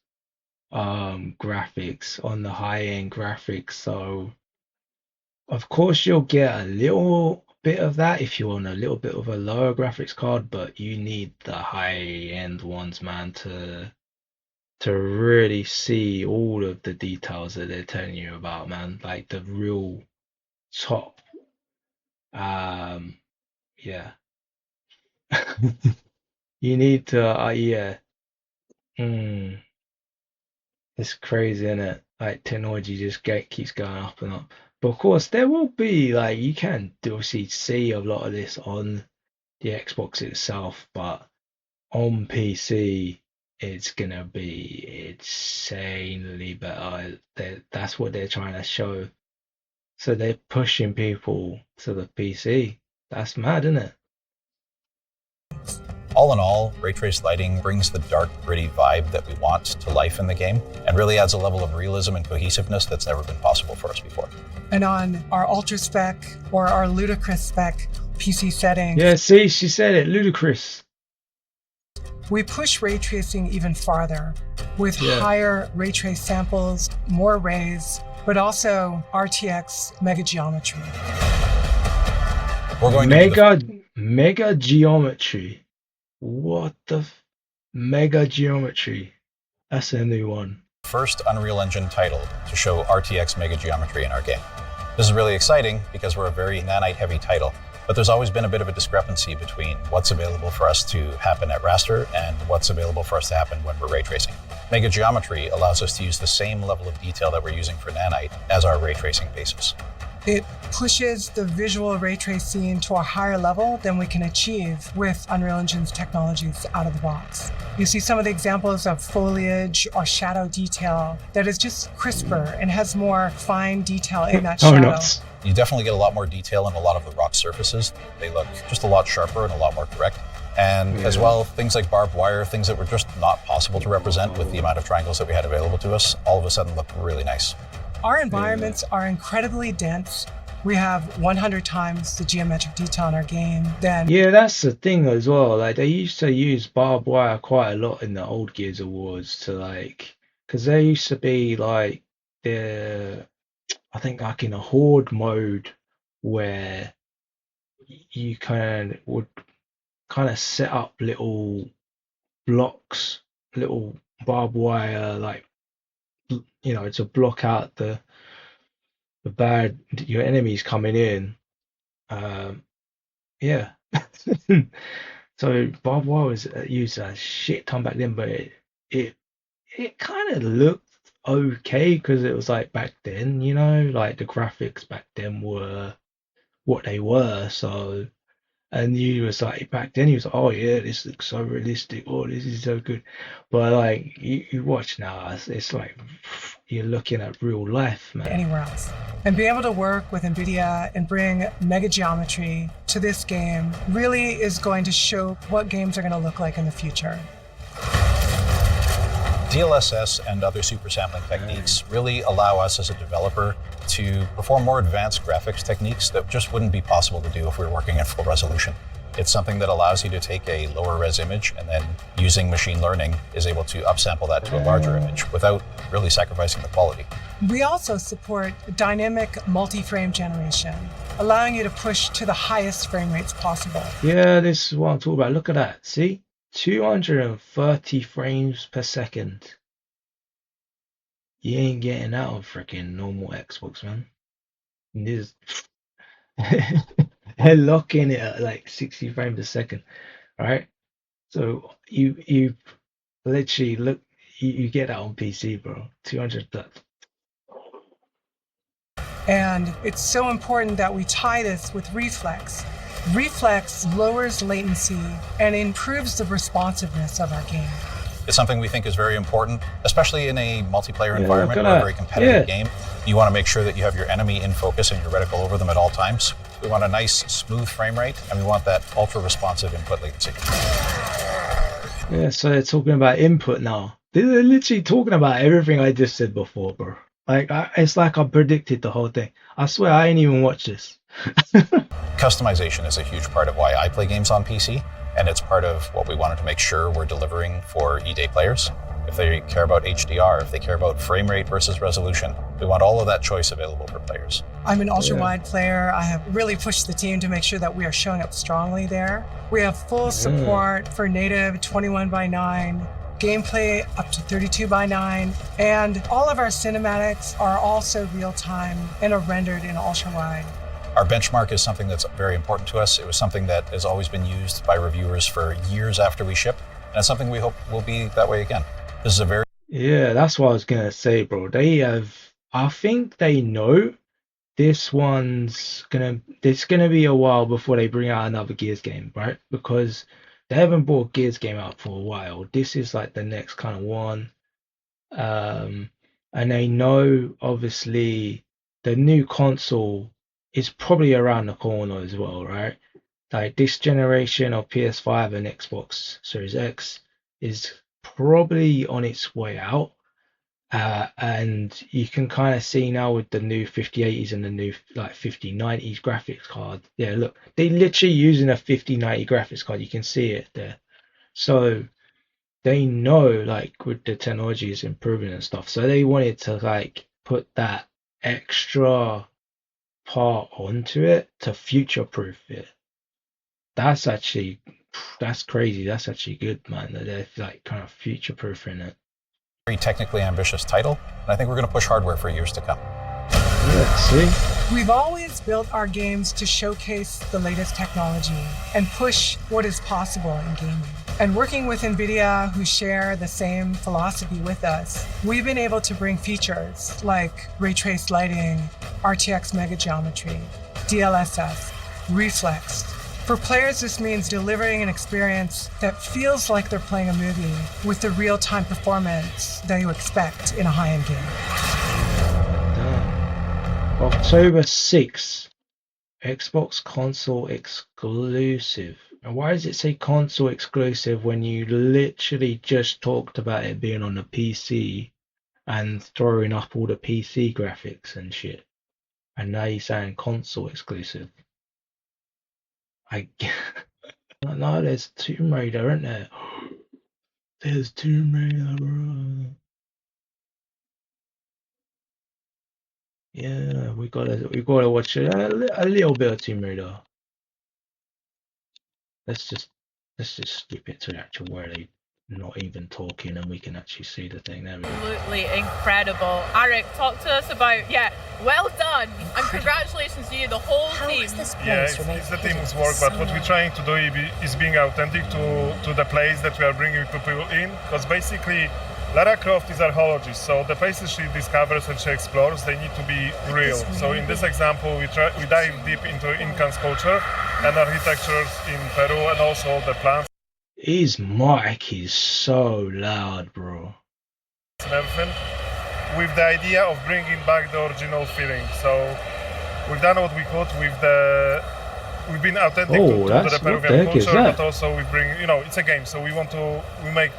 graphics on the high-end graphics. So of course you'll get a little bit of that if you want a little bit of a lower graphics card, but you need the high-end ones, man, to really see all of the details that they're telling you about, man. Like the real top. Yeah. You need to, yeah. It's crazy, isn't it? Like technology just keeps going up and up. But of course, there will be like you can obviously see a lot of this on the Xbox itself, but on PC, it's gonna be insanely better. That's what they're trying to show. So they're pushing people to the PC. That's mad, isn't it? All in all, ray trace lighting brings the dark, gritty vibe that we want to life in the game and really adds a level of realism and cohesiveness that's never been possible for us before. And on our ultra spec or our ludicrous spec PC settings, Yeah, see, she said it, ludicrous. we push ray tracing even farther with higher ray trace samples, more rays, but also RTX mega geometry. We're going to Mega geometry. What the mega geometry? That's a new one. first Unreal Engine title to show RTX mega geometry in our game. This is really exciting because we're a very nanite-heavy title, but there's always been a bit of a discrepancy between what's available for us to happen at raster and what's available for us to happen when we're ray tracing. Mega geometry allows us to use the same level of detail that we're using for nanite as our ray tracing basis. It pushes the visual ray trace scene to a higher level than we can achieve with Unreal Engine's technologies out of the box. You see some of the examples of foliage or shadow detail that is just crisper and has more fine detail in that shadow. You definitely get a lot more detail in a lot of the rock surfaces. They look just a lot sharper and a lot more correct. And as well, things like barbed wire, things that were just not possible to represent with the amount of triangles that we had available to us, all of a sudden look really nice. Our environments are incredibly dense. We have 100 times the geometric detail in our game than... Yeah, that's the thing as well. Like, they used to use barbed wire quite a lot in the old Gears of Wars to, like... Because there used to be, like, the I think like in a horde mode where you would kind of set up little blocks, little barbed wire, like to block out the bad your enemies coming in. Yeah. So barbed wire was used a shit ton back then, but it it kind of looked okay because it was like back then, like the graphics back then were what they were. So, and you was like back then, you was like, oh yeah, this looks so realistic. Oh, this is so good. But like you watch now, it's like you're looking at real life, man. Anywhere else. And be able to work with NVIDIA and bring mega geometry to this game really is going to show what games are going to look like in the future. DLSS and other super sampling techniques really allow us as a developer to perform more advanced graphics techniques that just wouldn't be possible to do if we were working at full resolution. It's something that allows you to take a lower res image and then using machine learning is able to upsample that to a larger image without really sacrificing the quality. We also support dynamic multi-frame generation, allowing you to push to the highest frame rates possible. Yeah, this is what I'm talking about. Look at that. See? 230 frames per second. You ain't getting that on freaking normal Xbox, man. This they're locking it at like 60 frames a second, right? So you literally look, you get that on PC, bro. 200. And it's so important that we tie this with Reflex. Reflex lowers latency and improves the responsiveness of our game. It's something we think is very important, especially in a multiplayer environment or a very competitive game. You want to make sure that you have your enemy in focus and your reticle over them at all times. We want a nice, smooth frame rate, and we want that ultra-responsive input latency. Yeah, so they're talking about input now. They're literally talking about everything I just said before, bro. Like, it's like I predicted the whole thing. I swear I ain't even watched this. Customization is a huge part of why I play games on PC, and it's part of what we wanted to make sure we're delivering for E-Day players. If they care about HDR, if they care about frame rate versus resolution, we want all of that choice available for players. I'm an ultra-wide player. I have really pushed the team to make sure that we are showing up strongly there. We have full support for native 21:9, gameplay up to 32:9, and all of our cinematics are also real-time and are rendered in ultra-wide. Our benchmark is something that's very important to us. It was something that has always been used by reviewers for years after we ship, and it's something we hope will be that way again. This is a very... Yeah, that's what I was gonna say, bro. I think they know it's gonna be a while before they bring out another Gears game, right? Because they haven't brought Gears game out for a while. This is like the next kind of one. And they know obviously the new console is probably around the corner as well, right? Like this generation of PS5 and Xbox Series X is probably on its way out. And you can kind of see now with the new 5080s and the new like 5090s graphics card. Yeah, look, they're literally using a 5090 graphics card. You can see it there. So they know like with the technology is improving and stuff. So they wanted to like put that extra part onto it to future proof it. That's crazy. That's actually good, man. That they're like kind of future proofing it. Very technically ambitious title, and I think we're going to push hardware for years to come. Yeah, see? We've always built our games to showcase the latest technology and push what is possible in gaming. And working with NVIDIA, who share the same philosophy with us, we've been able to bring features like ray traced lighting, RTX mega geometry, DLSS, Reflex. For players, this means delivering an experience that feels like they're playing a movie with the real-time performance that you expect in a high-end game. Damn. October 6th, Xbox console exclusive. And why does it say console exclusive when you literally just talked about it being on the PC and throwing up all the PC graphics and shit? And now you're saying console exclusive. No, there's Tomb Raider, isn't there? There's Tomb Raider, bro. Yeah, we gotta watch a little bit of Tomb Raider. Let's just skip it to the actual where they not even talking and we can actually see the thing. There we go. Absolutely incredible. Eric, talk to us about, well done and congratulations to you, the whole team. Yeah, it's the team's work, but what we're trying to do is being authentic to the place that we are bringing people in, because basically Lara Croft is archaeologist, so the places she discovers and she explores, they need to be real. So in this example, we dive deep into Incan culture and architectures in Peru, and also the plants. His mic is so loud, bro. And everything, with the idea of bringing back the original feeling. So we've done what we could we've been authentic to the Peruvian culture, but also we bring, it's a game, so we want to make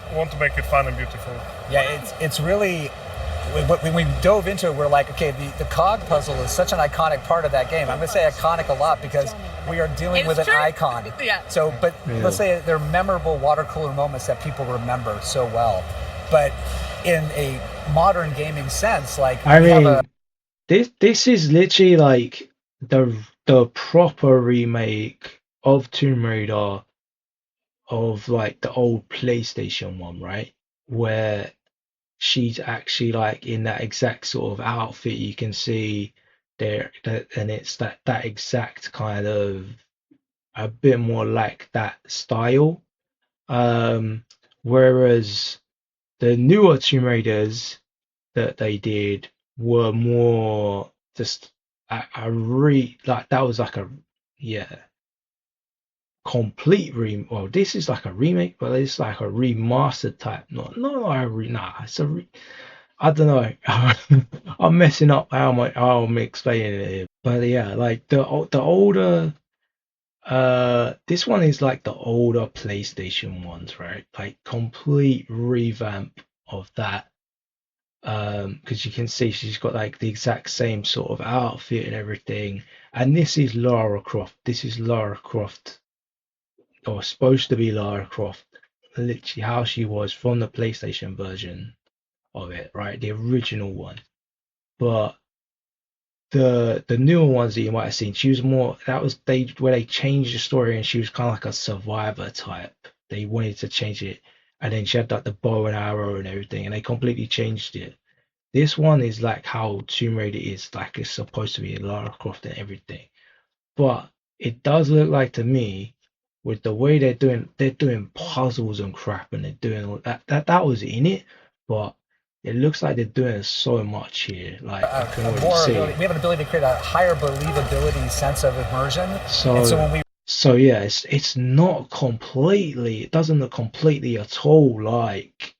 it fun and beautiful. Yeah, it's really, when we dove into it, we're like, okay, the cog puzzle is such an iconic part of that game. I'm going to say iconic a lot because we are dealing with an icon. Yeah. So, but let's say they're memorable water cooler moments that people remember so well. But in a modern gaming sense, like this is literally like the proper remake of Tomb Raider of like the old PlayStation one, right? Where she's actually like in that exact sort of outfit you can see there, and it's that exact kind of a bit more like that style. Whereas the newer Tomb Raiders that they did were more just that was like a complete well, this is like a remake, but it's like a remastered type. I don't know. I'm messing up how I'm explaining it here. But yeah, like the older this one is like the older PlayStation ones, right? Like complete revamp of that. Because you can see she's got like the exact same sort of outfit and everything. And this is Lara Croft. This is Lara Croft, or supposed to be Lara Croft, literally how she was from the PlayStation version of it, right? The original one. But the newer ones that you might have seen, she was more, where they changed the story and she was kind of like a survivor type. They wanted to change it, and then she had like the bow and arrow and everything, and they completely changed it. This one is like how Tomb Raider is, like it's supposed to be Lara Croft and everything. But it does look like to me, with the way they're doing puzzles and crap, and they're doing all that was in it, but it looks like they're doing so much here. Like I can already see. We have an ability to create a higher believability sense of immersion. So yeah, it's not completely. It doesn't look completely at all like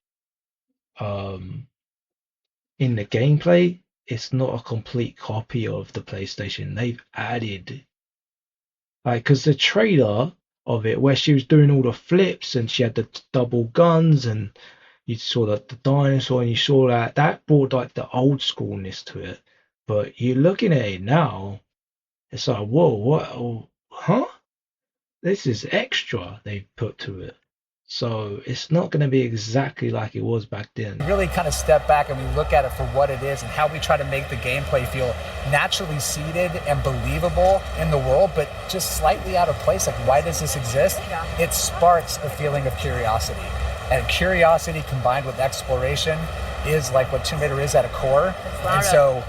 in the gameplay. It's not a complete copy of the PlayStation. They've added, like, because the trailer of it, where she was doing all the flips and she had the double guns, and you saw the dinosaur, and you saw that brought like the old schoolness to it. But you're looking at it now, it's like, whoa, what? Huh? This is extra they put to it. So it's not going to be exactly like it was back then. We really kind of step back and we look at it for what it is and how we try to make the gameplay feel naturally seated and believable in the world, but just slightly out of place. Like, why does this exist? Yeah. It sparks a feeling of curiosity. And curiosity combined with exploration is like what Tomb Raider is at a core. And so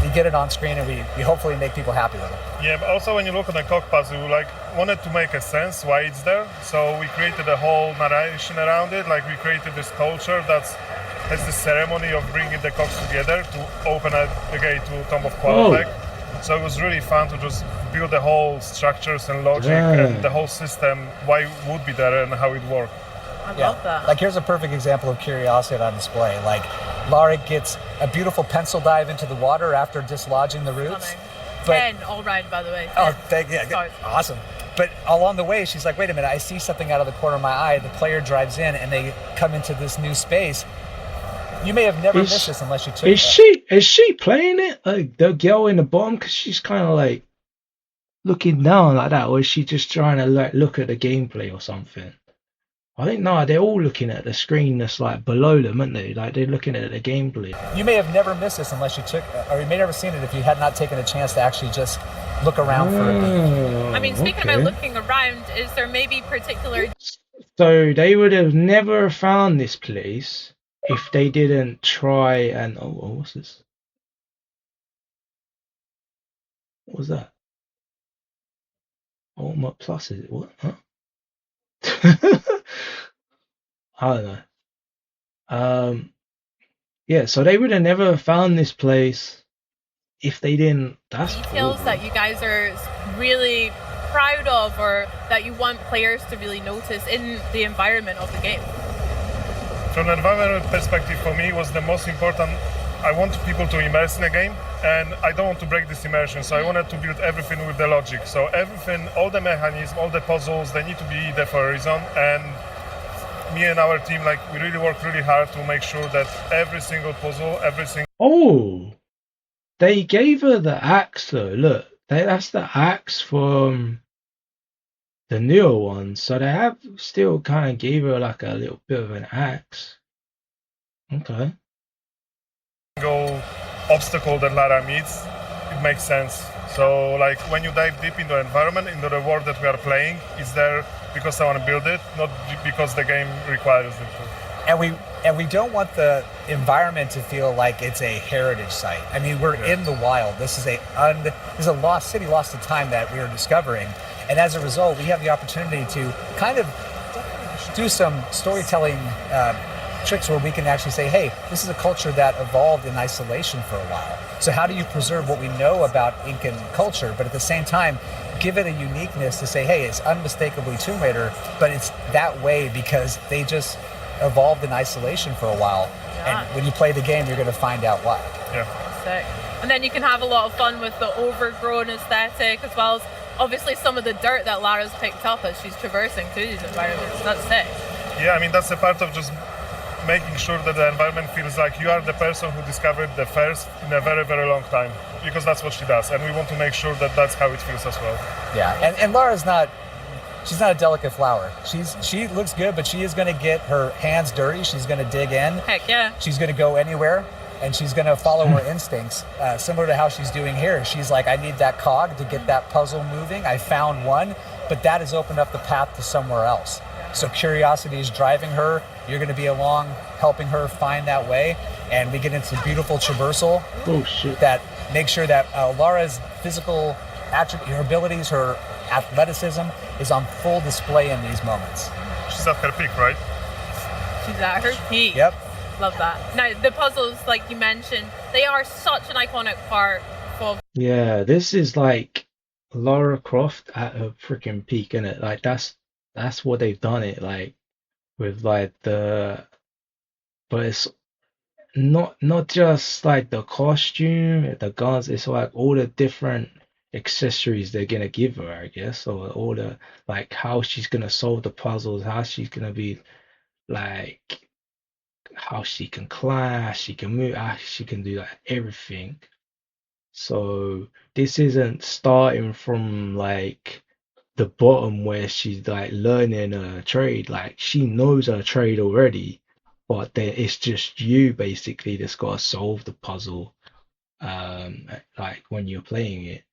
we get it on screen, and we hopefully make people happy with it. Yeah, but also when you look at the cock puzzle, we wanted to make a sense why it's there. So we created a whole narration around it. Like, we created this culture has the ceremony of bringing the cocks together to open the gate to Tomb of Qualtech. So it was really fun to just build the whole structures and logic and the whole system, why it would be there and how it worked. I love that. Like, here's a perfect example of curiosity on display. Like, Lara gets a beautiful pencil dive into the water after dislodging the roots. Ken, all right, by the way. Awesome. But along the way, she's like, wait a minute, I see something out of the corner of my eye. The player drives in, and they come into this new space. You may have never missed this unless you took it. Is she playing it? Like, the girl in the bottom? Because she's kind of like looking down like that, or is she just trying to like look at the gameplay or something? I think no, they're all looking at the screen that's like below them, aren't they? Like they're looking at the gameplay. You may have never missed this unless you took, or you may never seen it if you had not taken a chance to actually just look around for it. I mean, speaking about looking around, is there maybe particular... So they would have never found this place if they didn't try and... Oh, what's this? What was that? Ultimate Plus, is it? What? Huh? I don't know. Yeah, so they would have never found this place if they didn't. That's details cool, that you guys are really proud of, or that you want players to really notice in the environment of the game? From an environment perspective, for me, was the most important. I want people to immerse in a game, and I don't want to break this immersion, so I wanted to build everything with the logic. So everything, all the mechanisms, all the puzzles, they need to be there for a reason, and me and our team, like, we really work really hard to make sure that every single puzzle, every single... Oh, they gave her the axe though. Look, that's the axe from the newer one. So they have still kind of gave her like a little bit of an axe. Okay. Single obstacle that Lara meets, it makes sense. So like when you dive deep into the environment, into the world that we are playing, it's there because I want to build it, not because the game requires it to. And we don't want the environment to feel like it's a heritage site. I mean, we're in the wild. This is a lost city, lost to time that we are discovering. And as a result, we have the opportunity to kind of do some storytelling tricks where we can actually say, hey, this is a culture that evolved in isolation for a while. So how do you preserve what we know about Incan culture, but at the same time, give it a uniqueness to say, hey, it's unmistakably Tomb Raider, but it's that way because they just evolved in isolation for a while. Yeah. And when you play the game, you're going to find out why. Yeah. Sick. And then you can have a lot of fun with the overgrown aesthetic, as well as obviously some of the dirt that Lara's picked up as she's traversing through these environments. That's sick. Yeah, I mean, that's a part of just making sure that the environment feels like you are the person who discovered the first in a very, very long time, because that's what she does, and we want to make sure that that's how it feels as well. Yeah, and Lara's she's not a delicate flower. She looks good, but she is going to get her hands dirty. She's going to dig in. Heck yeah. She's going to go anywhere, and she's going to follow her instincts, similar to how she's doing here. She's like, I need that cog to get that puzzle moving. I found one, but that has opened up the path to somewhere else. So curiosity is driving her. You're going to be along, helping her find that way, and we get into beautiful traversal that makes sure that Lara's physical attribute, her abilities, her athleticism is on full display in these moments. She's at her peak, right? She's at her peak. Yep. Love that. Now, the puzzles, like you mentioned, they are such an iconic part of... Yeah, this is like Lara Croft at her freaking peak, innit? Like that's what they've done it like with like but it's not just like the costume, the guns, it's like all the different accessories they're gonna give her, I guess, or all the like how she's gonna solve the puzzles, how she's gonna be like, how she can climb, how she can move, how she can do like everything. So this isn't starting from like the bottom where she's like learning a trade. Like she knows her trade already, but it's just you basically that's got to solve the puzzle like when you're playing it.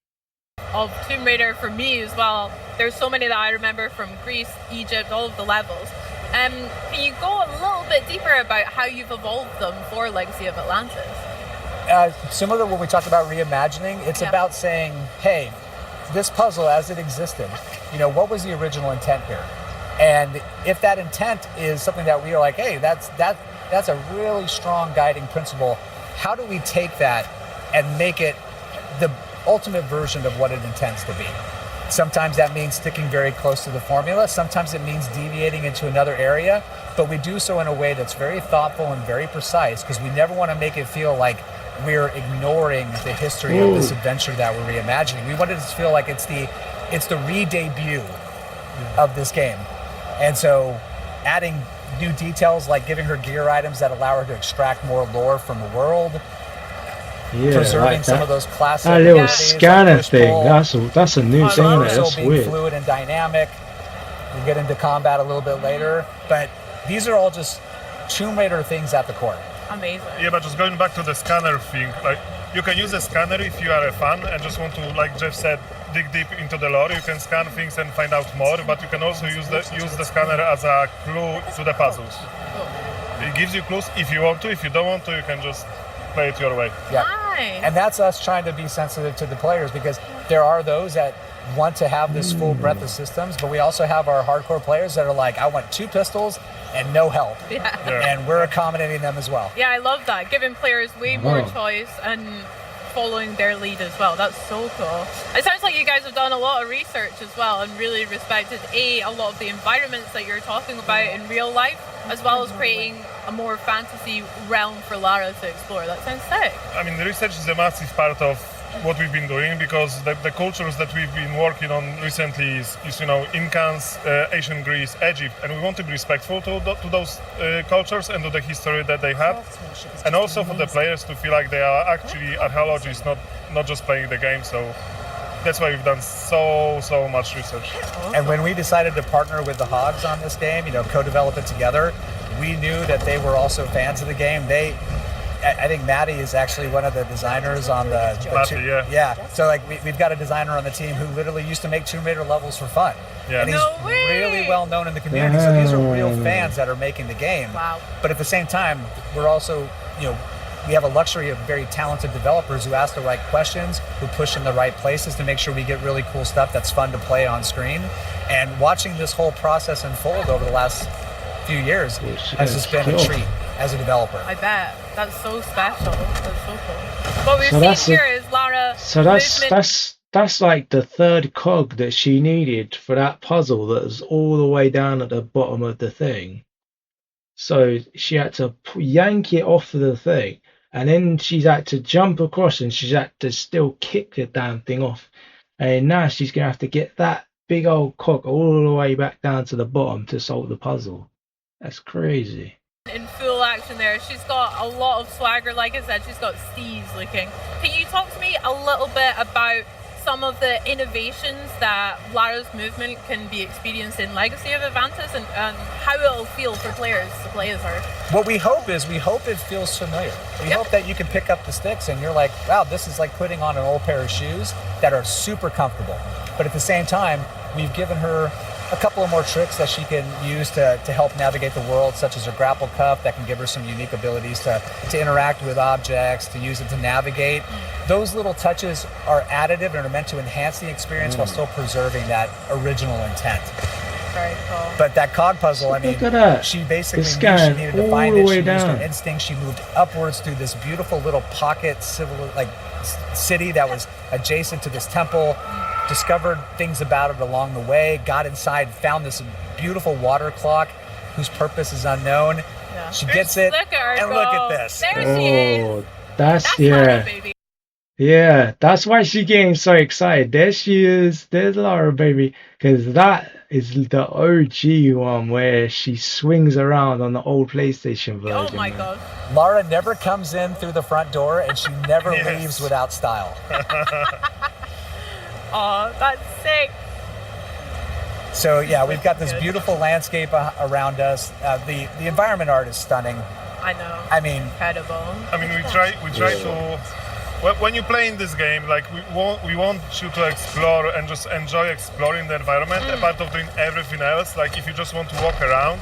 Of Tomb Raider for me as well, there's so many that I remember from Greece, Egypt, all of the levels. Can you go a little bit deeper about how you've evolved them for Legacy of Atlantis? Similar to what we talked about reimagining, it's about saying, hey, this puzzle as it existed, what was the original intent here? And if that intent is something that we are like, hey, that's a really strong guiding principle, how do we take that and make it the ultimate version of what it intends to be? Sometimes that means sticking very close to the formula. Sometimes it means deviating into another area, but we do so in a way that's very thoughtful and very precise, because we never want to make it feel like we're ignoring the history of this adventure that we're reimagining. We want it to feel like it's the re-debut of this game. And so adding new details like giving her gear items that allow her to extract more lore from the world, preserving like some of those classic that little scanner thing. That's a new thing. That's That's being weird. fluid and dynamic. We'll get into combat a little bit later, but these are all just Tomb Raider things at the core. Amazing. Yeah, but just going back to the scanner thing, like you can use a scanner if you are a fan and just want to, like Jeff said, dig deep into the lore. You can scan things and find out more, but you can also use the scanner as a clue to the puzzles. It gives you clues if you want to. If you don't want to, you can just play it your way. Yeah. Nice. And that's us trying to be sensitive to the players, because there are those that want to have this full breadth of systems, but we also have our hardcore players that are like, I want 2 pistols and no help. Yeah. And we're accommodating them as well. Yeah, I love that. Giving players way more choice and following their lead as well. That's so cool. It sounds like you guys have done a lot of research as well and really respected a lot of the environments that you're talking about in real life, as well as creating a more fantasy realm for Lara to explore. That sounds sick. I mean, the research is a massive part of what we've been doing, because the cultures that we've been working on recently is Incans, ancient Greece, Egypt, and we want to be respectful to those cultures and to the history that they had, and also for the players to feel like they are actually archaeologists, not just playing the game. So that's why we've done so much research. And when we decided to partner with the Hogs on this game, co-develop it together, we knew that they were also fans of the game. I think Maddie is actually one of the designers on the yeah. So like we've got a designer on the team who literally used to make Tomb Raider levels for fun. Yeah. And he's really well known in the community. So these are real fans that are making the game. Wow. But at the same time, we're also, we have a luxury of very talented developers who ask the right questions, who push in the right places to make sure we get really cool stuff that's fun to play on screen. And watching this whole process unfold over the last few years has just been a treat as a developer. I bet. That's so special. That's so cool. What we've seen here is Lara. So that's like the third cog that she needed for that puzzle that was all the way down at the bottom of the thing. So she had to yank it off of the thing, and then she's had to jump across, and she's had to still kick the damn thing off. And now she's gonna have to get that big old cog all the way back down to the bottom to solve the puzzle. That's crazy. In full action there. She's got a lot of swagger. Like I said, she's got steez looking. Can you talk to me a little bit about some of the innovations that Lara's movement can be experienced in Legacy of Atlantis, and how it'll feel for players to play as her? What we hope it feels familiar. We hope that you can pick up the sticks and you're like, wow, this is like putting on an old pair of shoes that are super comfortable. But at the same time, we've given her a couple of more tricks that she can use to help navigate the world, such as her grapple cuff that can give her some unique abilities to interact with objects, to use it to navigate. Those little touches are additive and are meant to enhance the experience while still preserving that original intent. Very cool. But that cog puzzle, I mean, Look at that. she basically It's knew she going needed to all find the it. way She used down. her instinct. She moved upwards through this beautiful little pocket city that was adjacent to this temple, discovered things about it along the way, got inside, found this beautiful water clock whose purpose is unknown. Yeah. She gets it, Look at her and go. look at this. There she is. That's Lara, baby. Yeah, that's why she's getting so excited. There she is. There's Lara, baby. Because that is the OG one where she swings around on the old PlayStation version. Oh my god. Lara never comes in through the front door, and she never Yes. leaves without style. Oh, that's sick. So yeah, we've got this beautiful landscape around us. The environment art is stunning. I know. I mean, Incredible. I mean, we try to. When you play in this game, like we want you to explore and just enjoy exploring the environment, apart of doing everything else. Like if you just want to walk around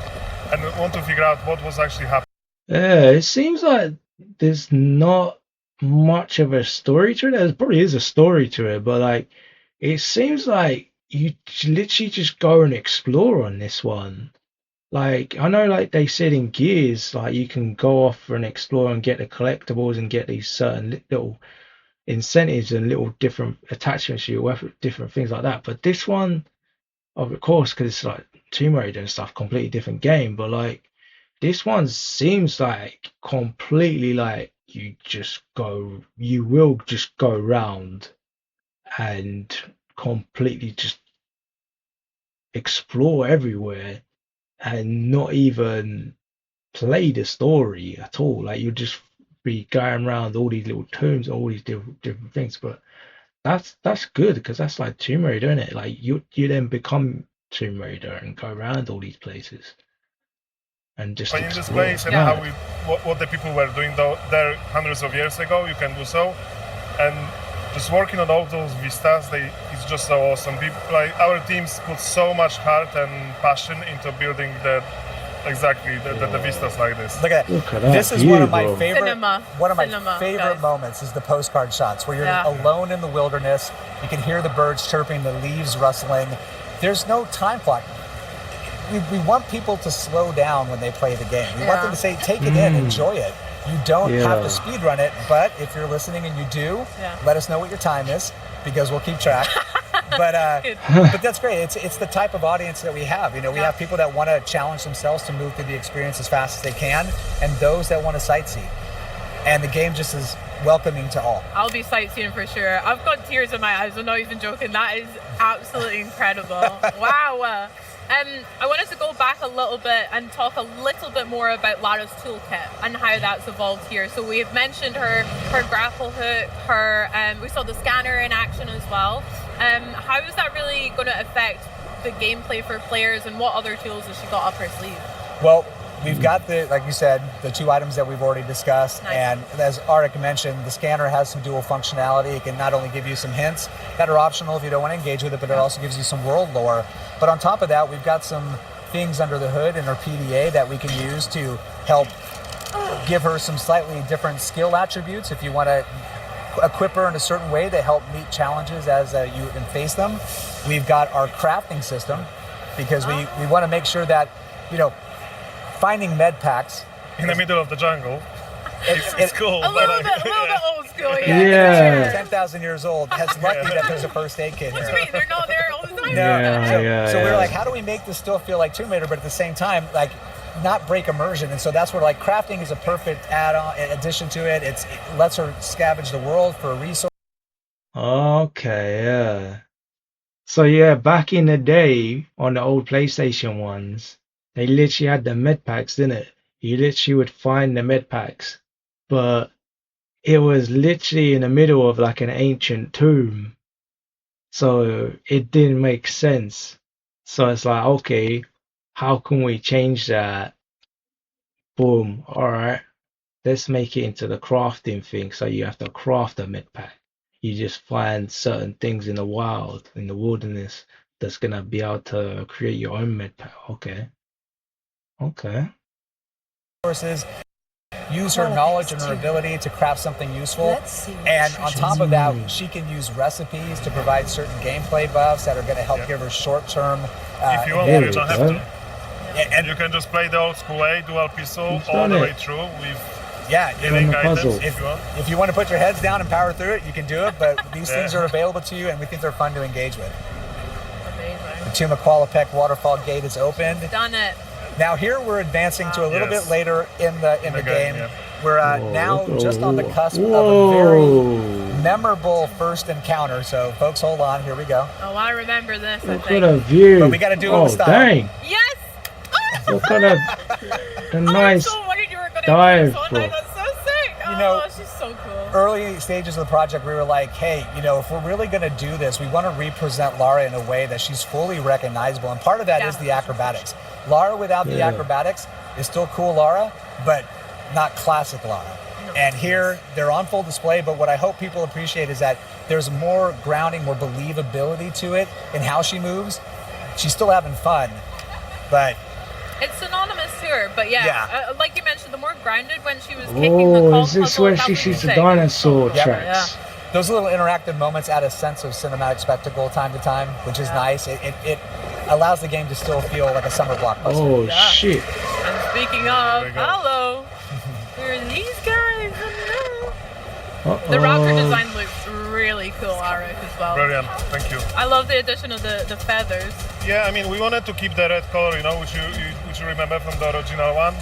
and want to figure out what was actually happening. Yeah, it seems like there's not much of a story to it. There probably is a story to it, but like it seems like you literally just go and explore on this one. Like I know, like they said in Gears, like you can go off and explore and get the collectibles and get these certain little incentives and little different attachments to your weapon, different things like that. But this one, of course, because it's like Tomb Raider and stuff, completely different game. But like this one seems like completely like you will just go around and completely just explore everywhere and not even play the story at all. Like you'll just be going around all these little tombs, all these different things. But that's good, because that's like Tomb Raider, isn't it? Like you then become Tomb Raider and go around all these places and just Finding this explore. place and Yeah. how what the people were doing there hundreds of years ago, you can do so, and just working on all those vistas, it's just so awesome. People, like our teams put so much heart and passion into building the vistas like this. Look at Look at that. This that is one view, of my bro. favorite Cinema, favorite guys. moments is the postcard shots where you're Yeah. alone in the wilderness. You can hear the birds chirping, the leaves rustling. There's no time clock. We want people to slow down when they play the game. We want them to say, take it in, enjoy it. You don't have to speed run it, but if you're listening and you do, let us know what your time is because we'll keep track. But that's great. It's the type of audience that we have. You know, we have people that want to challenge themselves to move through the experience as fast as they can, and those that want to sightsee. And the game just is welcoming to all. I'll be sightseeing for sure. I've got tears in my eyes. I'm not even joking. That is absolutely incredible. Wow. I wanted to go back a little bit and talk a little bit more about Lara's toolkit and how that's evolved here. So we've mentioned her grapple hook, we saw the scanner in action as well. How is that really going to affect the gameplay for players, and what other tools has she got up her sleeve? Well, we've got like you said, the two items that we've already discussed. Nice. And as Arik mentioned, the scanner has some dual functionality. It can not only give you some hints that are optional if you don't want to engage with it, but it also gives you some world lore. But on top of that, we've got some things under the hood in our PDA that we can use to help give her some slightly different skill attributes if you want to equip her in a certain way to help meet challenges as you can face them. We've got our crafting system because we want to make sure that, you know, finding med packs in the middle of the jungle. It's cool. A little bit old school, Yeah. 10,000 years old. That's lucky that there's a first aid kit What do here. you mean? They're not there all the time? So we were like, how do we make this still feel like Tomb Raider, but at the same time, like, not break immersion? And so that's where, like, crafting is a perfect add-on addition to it. It lets her scavenge the world for a resource. Okay, yeah. So yeah, back in the day on the old PlayStation ones, they literally had the med packs, didn't it? You literally would find the med packs, but it was literally in the middle of like an ancient tomb. So it didn't make sense. So it's like, okay, how can we change that? Boom. All right. Let's make it into the crafting thing. So you have to craft a med pack. You just find certain things in the wild, in the wilderness, that's gonna be able to create your own med pack. Okay. Resources, use her knowledge and her ability to craft something useful. And on top of that, she can use recipes to provide certain gameplay buffs that are going to help give her short-term If you want, you don't have to. And you can just play the old school way, dual pistol, all the way through with healing items if you want. If you want to put your heads down and power through it, you can do it, but these things are available to you, and we think they're fun to engage with. Amazing. The Tomb of Qualipec waterfall gate is opened. Done it. Now here we're advancing to a little bit later in the game. Yeah. We're now just on the cusp of a very memorable first encounter. So folks, hold on. Here we go. Oh, I remember this. Look at a view. But we got to do it Oh with style. dang! Yes. Look at a nice I'm so worried you were gonna dive, do this one. bro. I got so sick. You know, she's so cool. Early stages of the project, we were like, hey, you know, if we're really going to do this, we want to represent Lara in a way that she's fully recognizable. And part of that is the acrobatics. Lara without the acrobatics is still cool Lara, but not classic Lara. And here, they're on full display, but what I hope people appreciate is that there's more grounding, more believability to it in how she moves. She's still having fun, but... It's synonymous to her, but like you mentioned, the more grounded when she was kicking the Oh, cog is this puzzle, where that she was shoots the sick. dinosaur Yep. tracks? Those little interactive moments add a sense of cinematic spectacle time to time, which is nice. It allows the game to still feel like a summer blockbuster. Oh shit! And speaking of, hello, who are these guys? Hello. The rocker design looks really cool, Arik, as well. Brilliant, thank you. I love the addition of the feathers. Yeah, I mean, we wanted to keep the red color, you know, which you remember from the original one.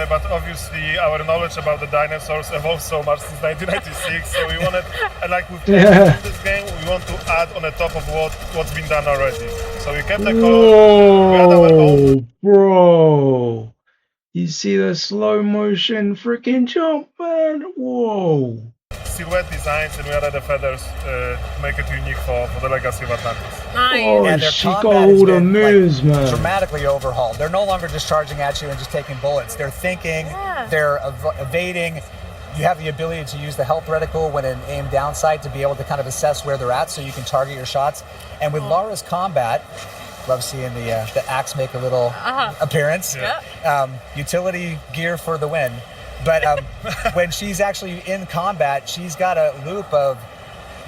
But obviously, our knowledge about the dinosaurs evolved so much since 1996. So we wanted, like with this game, we want to add on the top of what's been done already. So we kept the color. We had our own. Bro, you see the slow motion freaking jump, man? Whoa! silhouette designs and we added the feathers to make it unique for the Legacy of Atlantis. Nice. Oh, And their she got combat has all the been, moves, like, man. dramatically overhauled. They're no longer just charging at you and just taking bullets. They're thinking, they're evading. You have the ability to use the health reticle when in aim down sight to be able to kind of assess where they're at so you can target your shots. And with Lara's combat, love seeing the axe make a little appearance. Utility gear for the win. But when she's actually in combat, she's got a loop of,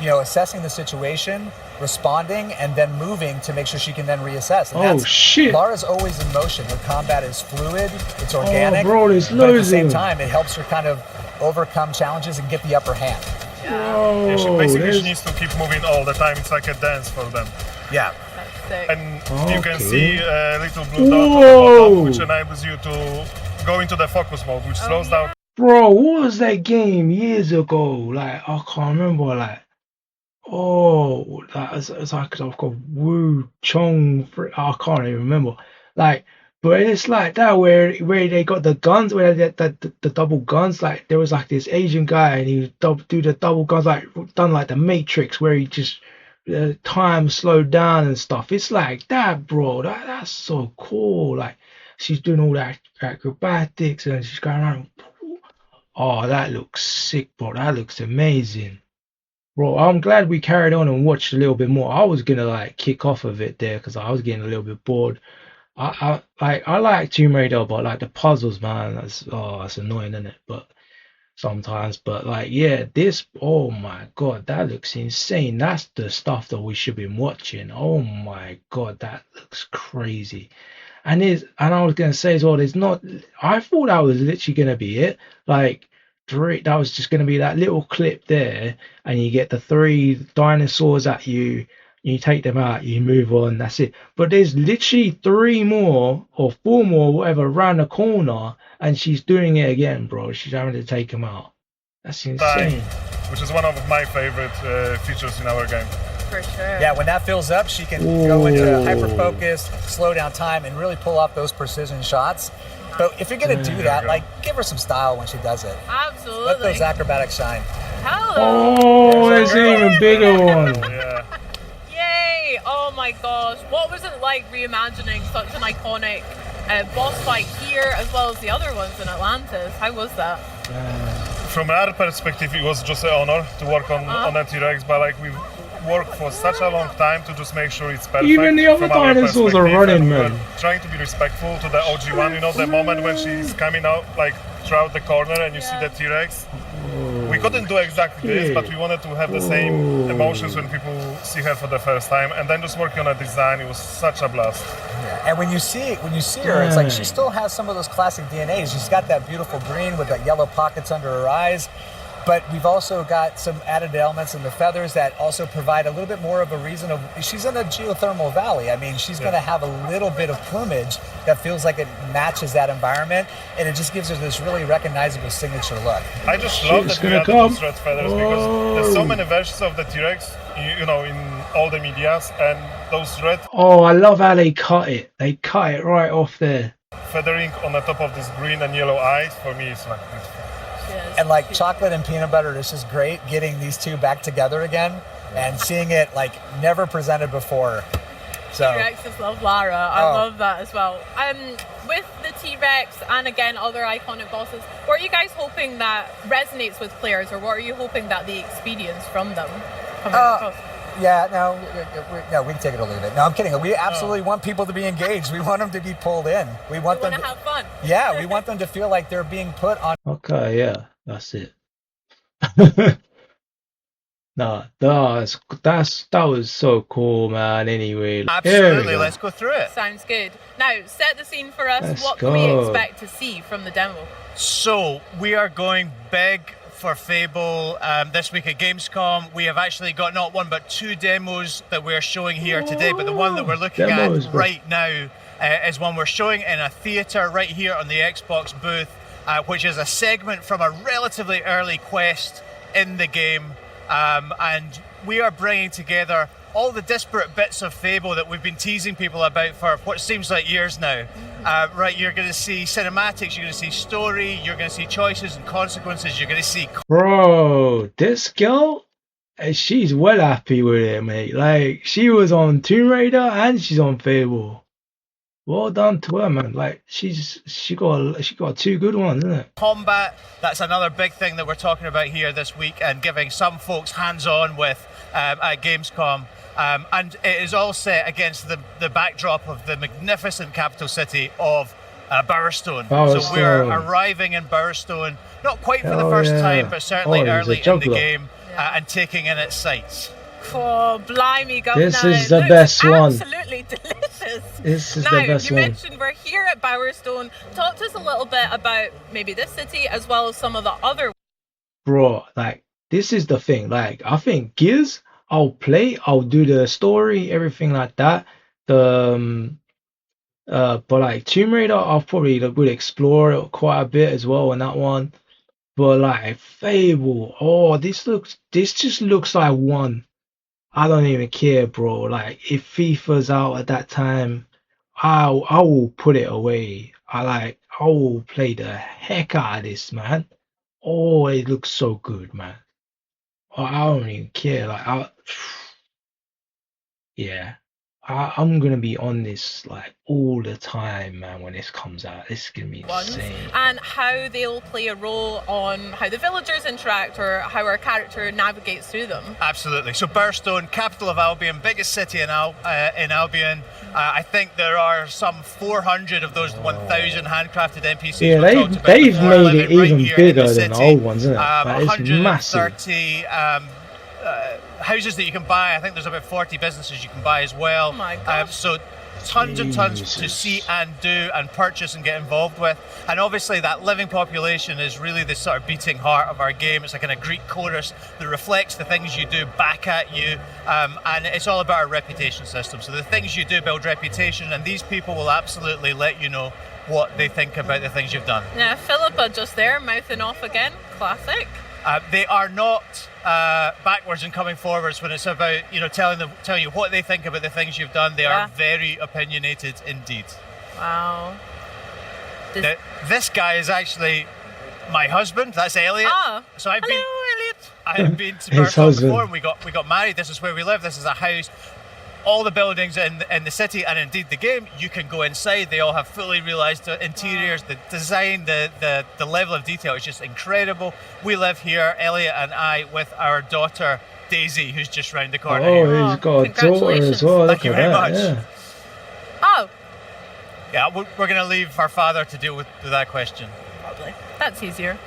assessing the situation, responding, and then moving to make sure she can then reassess. And shit. Lara's always in motion. Her combat is fluid, it's organic, bro, there's but at the loads same of time, it helps her kind of overcome challenges and get the upper hand. Bro, She needs to keep moving all the time. It's like a dance for them. Yeah. That's sick. And you can see a little blue dot on the top, which enables you to go into the focus mode, which slows down. Bro, what was that game years ago? Like, I can't remember. Like, it's like I've got Wu Chong. I can't even remember. Like, but it's like that where they got the guns, where they the double guns. Like, there was like this Asian guy, and he would do the double guns, like done like the Matrix, where he just time slowed down and stuff. It's like that, bro. That's so cool. Like, she's doing all that acrobatics, and she's going around. Oh, that looks sick, bro. That looks amazing. Bro, I'm glad we carried on and watched a little bit more. I was gonna like kick off of it there because I was getting a little bit bored. I like Tomb Raider, but like the puzzles, man, that's annoying, isn't it? But sometimes, but like, yeah, this, oh my god, that looks insane. That's the stuff that we should be watching. Oh my god, that looks crazy. And I was gonna say as well, I thought that was literally gonna be it. Like, that was just gonna be that little clip there, and you get the 3 dinosaurs at you. You take them out, you move on, that's it. But there's literally 3 more or 4 more, whatever, around the corner, and she's doing it again, bro. She's having to take them out. That's insane. Which is one of my favorite features in our game. For sure. Yeah, when that fills up, she can go into hyper focus, slow down time, and really pull off those precision shots. But if you're gonna do that, like, give her some style when she does it. Absolutely. Let those acrobatics shine. Hello. Oh, there's an even bigger one. Yay! Oh my gosh, what was it like reimagining such an iconic boss fight here as well as the other ones in Atlantis? How was that? From our perspective, it was just an honor to work on a T-Rex, but like we've worked for such a long time to just make sure it's perfect. Even the other dinosaurs are running, man. Trying to be respectful to the OG one, the moment when she's coming out, like throughout the corner and you see the T-Rex. We couldn't do exactly this, but we wanted to have the same emotions when people see her for the first time, and then just working on a design, it was such a blast. Yeah. And when you see her, it's like she still has some of those classic DNAs. She's got that beautiful green with that yellow pockets under her eyes. But we've also got some added elements in the feathers that also provide a little bit more of a reason of, she's in a geothermal valley. I mean, she's going to have a little bit of plumage that feels like it matches that environment, and it just gives her this really recognizable signature look. I just love that we added those red feathers because there's so many versions of the T-Rex, in all the medias, and those red... Oh, I love how they cut it. They cut it right off there. Feathering on the top of this green and yellow eyes, for me, it's like beautiful. And like chocolate and peanut butter, it's just great getting these two back together again and seeing it like never presented before. So T-Rexes love Lara. I love that as well. With the T-Rex and again other iconic bosses, what are you guys hoping that resonates with players, or what are you hoping that they experience from them coming across? Yeah, no, we can take it or leave it. No, I'm kidding. We absolutely want people to be engaged. We want them to be pulled in. We want them to have fun. Yeah, we want them to feel like they're being put on. Okay, yeah, that's it. No, that was so cool, man. Anyway, absolutely. Let's go through it. Sounds good. Now, set the scene for us. What go. Can we expect to see from the demo? So we are going big for Fable this week at Gamescom. We have actually got not one but 2 demos that we're showing here today, but the one that we're looking at right now is one we're showing in a theatre right here on the Xbox booth, which is a segment from a relatively early quest in the game, and we are bringing together all the disparate bits of Fable that we've been teasing people about for what seems like years now. Right, you're going to see cinematics, you're going to see story, you're going to see choices and consequences, you're going to see... Bro, this girl, she's well happy with it, mate. Like, she was on Tomb Raider and she's on Fable. Well done to her, man. Like, she got two good ones, isn't it? Combat, that's another big thing that we're talking about here this week and giving some folks hands-on with at Gamescom. And it is all set against the backdrop of the magnificent capital city of Bowerstone. So we're arriving in Bowerstone, not quite for the first time, but certainly early in the game, and taking in its sights. Oh, blimey, Governor. This is the best one. Absolutely delicious. This is now, the best you one. mentioned we're here at Bowerstone. Talk to us a little bit about maybe this city as well as some of the other... Bro, like, this is the thing. Like, I think Gears, I'll play, I'll do the story, everything like that. But like Tomb Raider, I'll probably would explore it quite a bit as well on that one. But like Fable, oh, this just looks like one. I don't even care, bro. Like, if FIFA's out at that time, I will put it away. I will play the heck out of this, man. Oh, it looks so good, man. Oh, I don't even care. Like, yeah. I'm gonna be on this like all the time, man, when this comes out. This is gonna be insane. And how they'll play a role on how the villagers interact or how our character navigates through them. Absolutely. So Bowerstone, capital of Albion, biggest city in Albion. I think there are some 400 of those 1,000 handcrafted NPCs. Yeah, they've made it even bigger than the old ones, isn't it? Like, it's massive. 130 houses that you can buy. I think there's about 40 businesses you can buy as well. Oh my gosh. So tons and tons to see and do and purchase and get involved with. And obviously that living population is really the sort of beating heart of our game. It's like a Greek chorus that reflects the things you do back at you. And it's all about our reputation system. So the things you do build reputation, and these people will absolutely let you know what they think about the things you've done. Now, Philippa just there, mouthing off again. Classic. They are not backwards and coming forwards when it's about telling you what they think about the things you've done. They are very opinionated indeed. Wow. This guy is actually my husband. That's Elliot. Ah, so hello, Elliot. I have been to Bowerstone before, and we got married. This is where we live. This is a house. All the buildings in the city and indeed the game, you can go inside. They all have fully realised interiors. The design, the level of detail is just incredible. We live here, Elliot and I, with our daughter Daisy, who's just round the corner. Oh, he's got a daughter as well. Thank you very much. Yeah. Oh. Yeah, we're going to leave our father to deal with that question. Probably. That's easier.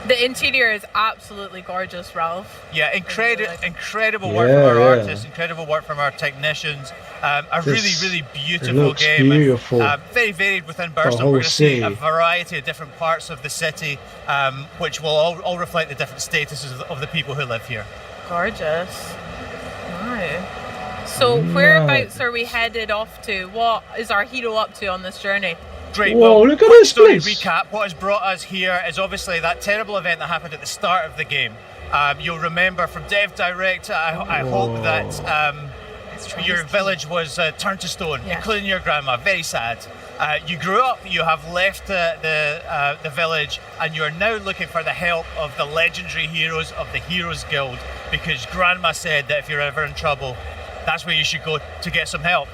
The interior is absolutely gorgeous, Ralph. Yeah, incredible work from our artists, incredible work from our technicians. A really beautiful game. Beautiful. Very varied within Bowerstone. We're going to see a variety of different parts of the city, which will all reflect the different statuses of the people who live here. Gorgeous. Wow. So whereabouts are we headed off to? What is our hero up to on this journey? Great. Whoa, well, look at this story place. recap. What has brought us here is obviously that terrible event that happened at the start of the game. You'll remember from Dev Direct, I hope that your village was turned to stone, including your grandma. Very sad. You grew up, you have left the village, and you're now looking for the help of the legendary heroes of the Heroes Guild, because Grandma said that if you're ever in trouble, that's where you should go to get some help.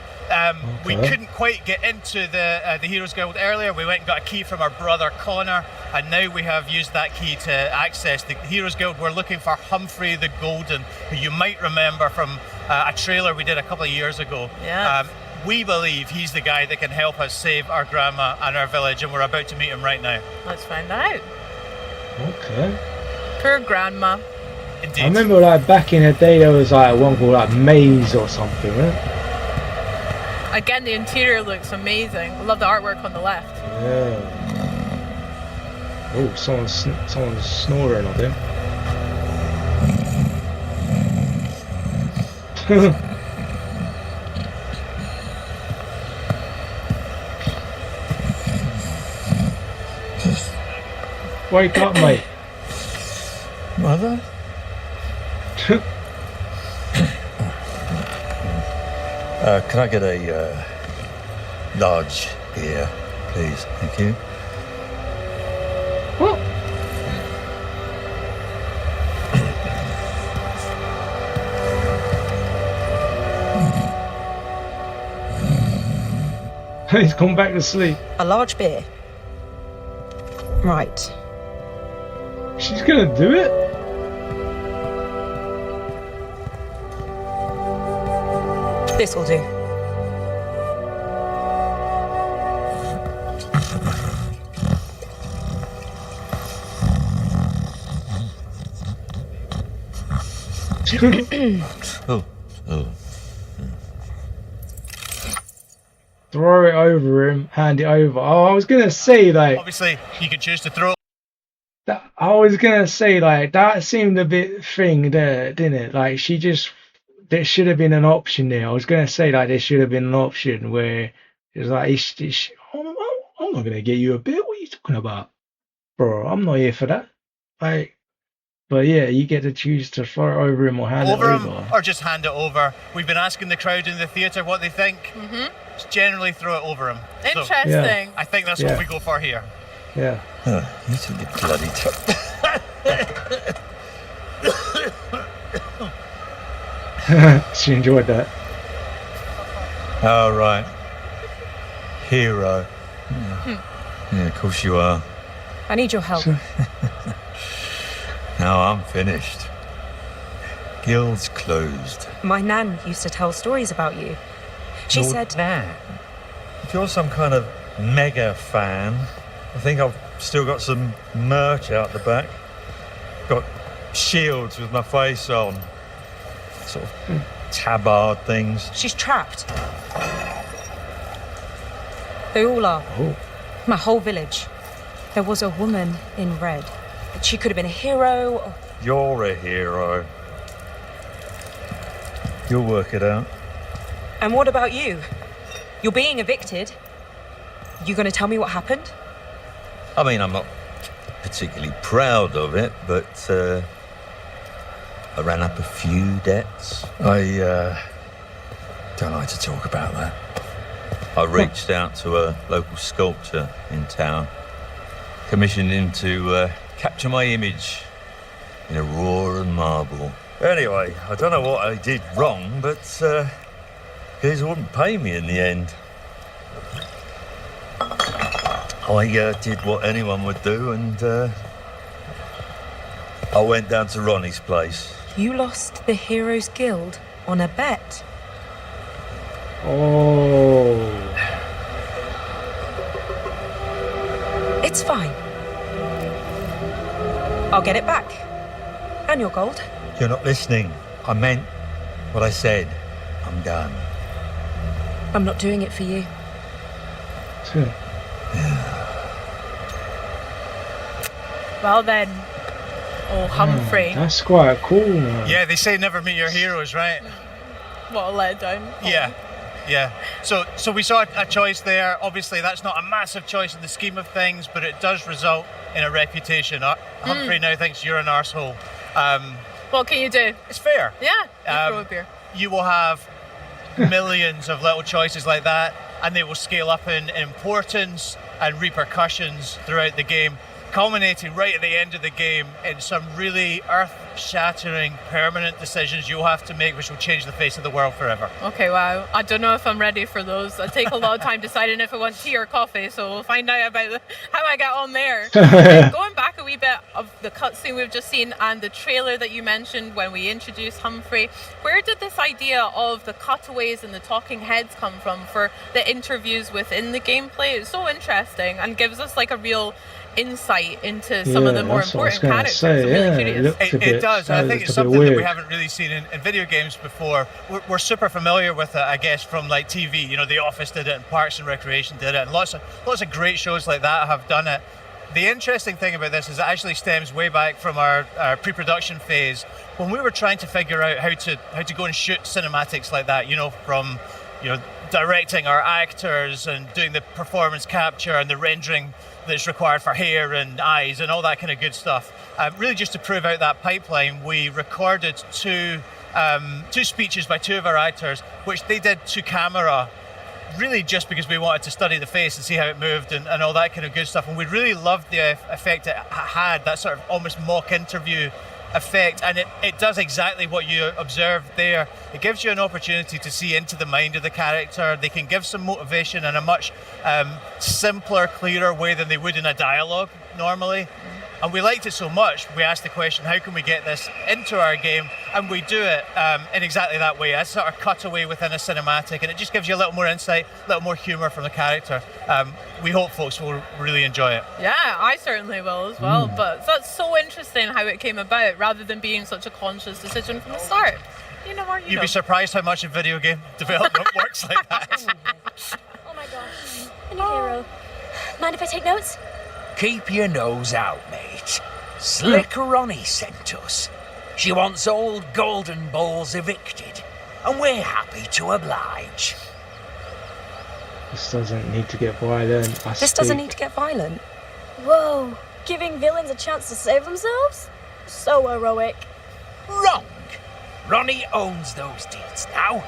We couldn't quite get into the Heroes Guild earlier. We went and got a key from our brother Connor, and now we have used that key to access the Heroes Guild. We're looking for Humphrey the Golden, who you might remember from a trailer we did a couple of years ago. Yeah. We believe he's the guy that can help us save our grandma and our village, and we're about to meet him right now. Let's find out. Okay. Poor grandma. Indeed. I remember like back in the day there was like one called like Maze or something, right? Again, the interior looks amazing. I love the artwork on the left. Yeah. Oh, someone's snoring, I think. Wake up, mate. Mother? Can I get a large beer, please? Thank you. What? He's gone back to sleep. A large beer. Right. She's gonna do it? This will do. Oh. Throw it over him, hand it over. Oh, I was gonna say like. Obviously, you can choose to throw. I was gonna say like that seemed a bit thing there, didn't it? Like there should have been an option there. I was gonna say like there should have been an option where it's like I'm not gonna get you a bit. What are you talking about, bro? I'm not here for that. Like, but yeah, you get to choose to throw it over him or hand it over. Him or just hand it over. We've been asking the crowd in the theatre what they think. Just generally throw it over him. Interesting. Yeah. I think that's what we go for here. Yeah. You took your bloody She enjoyed that. All right. Hero. Yeah, of course you are. I need your help. Now I'm finished. Guild's closed. My nan used to tell stories about you. She Your said... nan? If you're some kind of mega fan, I think I've still got some merch out the back. Got shields with my face on. Sort of tabard things. She's trapped. They all are. Oh. My whole village. There was a woman in red. She could have been a hero. Or... You're a hero. You'll work it out. And what about you? You're being evicted. You gonna tell me what happened? I mean, I'm not particularly proud of it, but I ran up a few debts. I don't like to talk about that. I reached out to a local sculptor in town, commissioned him to capture my image in a raw and marble. Anyway, I don't know what I did wrong, but he wouldn't pay me in the end. I did what anyone would do, and I went down to Ronnie's place. You lost the Heroes Guild on a bet. Oh. It's fine. I'll get it back. And your gold. You're not listening. I meant what I said. I'm done. I'm not doing it for you. Well then, Humphrey. That's quite cool, man. Yeah, they say never meet your heroes, right? What a letdown. Yeah. So we saw a choice there. Obviously, that's not a massive choice in the scheme of things, but it does result in a reputation. Humphrey now thinks you're an arsehole. What can you do? It's fair. Yeah, you throw a beer. You will have millions of little choices like that, and they will scale up in importance and repercussions throughout the game, culminating right at the end of the game in some really earth-shattering permanent decisions you'll have to make, which will change the face of the world forever. Okay, wow. I don't know if I'm ready for those. I take a lot of time deciding if I want tea or coffee, so we'll find out about how I get on there. Going back a wee bit of the cutscene we've just seen and the trailer that you mentioned when we introduced Humphrey, where did this idea of the cutaways and the talking heads come from for the interviews within the gameplay? It's so interesting and gives us like a real insight into some of the more important characters. I'm really curious. It does. I think it's something that we haven't really seen in video games before. We're super familiar with it, I guess, from like TV. You know, The Office did it, and Parks and Recreation did it, and lots of great shows like that have done it. The interesting thing about this is it actually stems way back from our pre-production phase when we were trying to figure out how to go and shoot cinematics like that. You know, from directing our actors and doing the performance capture and the rendering that's required for hair and eyes and all that kind of good stuff. Really just to prove out that pipeline, we recorded two speeches by two of our actors, which they did to camera, really just because we wanted to study the face and see how it moved and all that kind of good stuff. And we really loved the effect it had, that sort of almost mock interview effect, and it does exactly what you observed there. It gives you an opportunity to see into the mind of the character. They can give some motivation in a much simpler, clearer way than they would in a dialogue normally. And we liked it so much, we asked the question, how can we get this into our game? And we do it in exactly that way, a sort of cutaway within a cinematic, and it just gives you a little more insight, a little more humour from the character. We hope folks will really enjoy it. Yeah, I certainly will as well, but that's so interesting how it came about, rather than being such a conscious decision from the start. You know, You'd be surprised how much a video game development works like that. Oh my gosh. A new hero. Mind if I take notes? Keep your nose out, mate. Slick Ronnie sent us. She wants old Golden Balls evicted, and we're happy to oblige. This doesn't need to get violent. This doesn't need to get violent. Whoa. Giving villains a chance to save themselves? So heroic. Wrong. Ronnie owns those deeds now.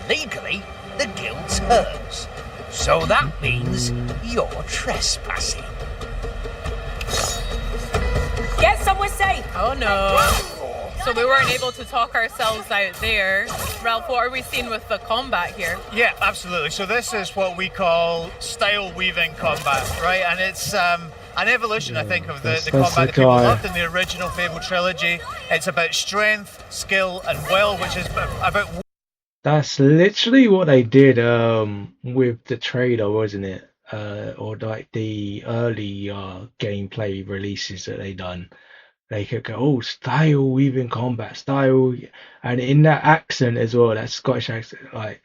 Legally, the guild's hers. So that means you're trespassing. Get somewhere safe! Oh no. So we weren't able to talk ourselves out there. Ralph, what are we seeing with the combat here? Yeah, absolutely. So this is what we call style weaving combat, right? And it's an evolution, I think, of the combat that people loved in the original Fable trilogy. It's about strength, skill, and will, which is about... That's literally what they did with the trailer, wasn't it? Or like the early gameplay releases that they done. They could go, oh, style weaving combat, style, and in that accent as well, that Scottish accent, like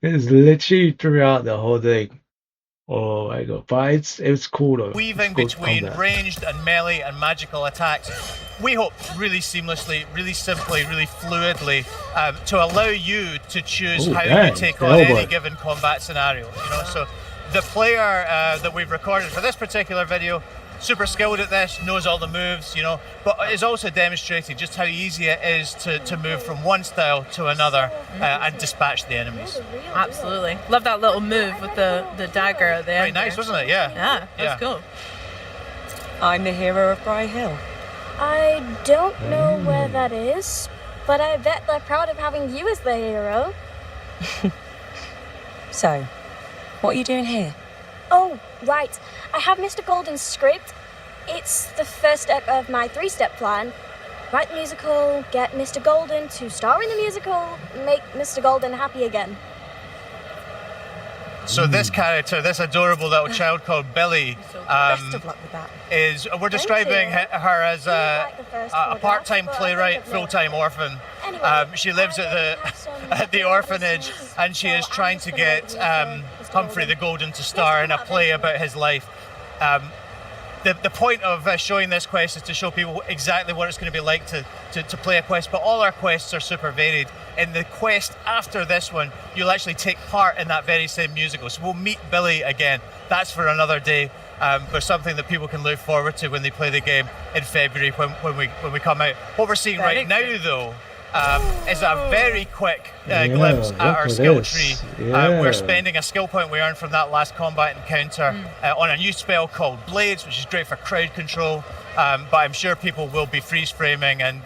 it's literally throughout the whole thing. Oh my god, but it's cool though. Weaving between ranged and melee and magical attacks. We hope really seamlessly, really simply, really fluidly to allow you to choose how you take on any given combat scenario. You know, so the player that we've recorded for this particular video, super skilled at this, knows all the moves, you know, but is also demonstrating just how easy it is to move from one style to another and dispatch the enemies. Absolutely. Love that little move with the dagger at the end. Very nice, wasn't it? Yeah. Yeah, that's cool. I'm the hero of Bry Hill. I don't know where that is, but I bet they're proud of having you as the hero. So, what are you doing here? Oh, right. I have Mr. Golden's script. It's the first step of my 3-step plan. Write the musical, get Mr. Golden to star in the musical, make Mr. Golden happy again. So this character, this adorable little child called Billy, Best of luck with that. we're describing her as a part-time playwright, full-time orphan. She lives at the orphanage, and she is trying to get Humphrey the Golden to star in a play about his life. The point of showing this quest is to show people exactly what it's going to be like to play a quest, but all our quests are super varied. In the quest after this one, you'll actually take part in that very same musical. So we'll meet Billy again. That's for another day, but something that people can look forward to when they play the game in February when we come out. What we're seeing right now, though, is a very quick glimpse at our skill tree. We're spending a skill point we earned from that last combat encounter on a new spell called Blades, which is great for crowd control, but I'm sure people will be freeze framing and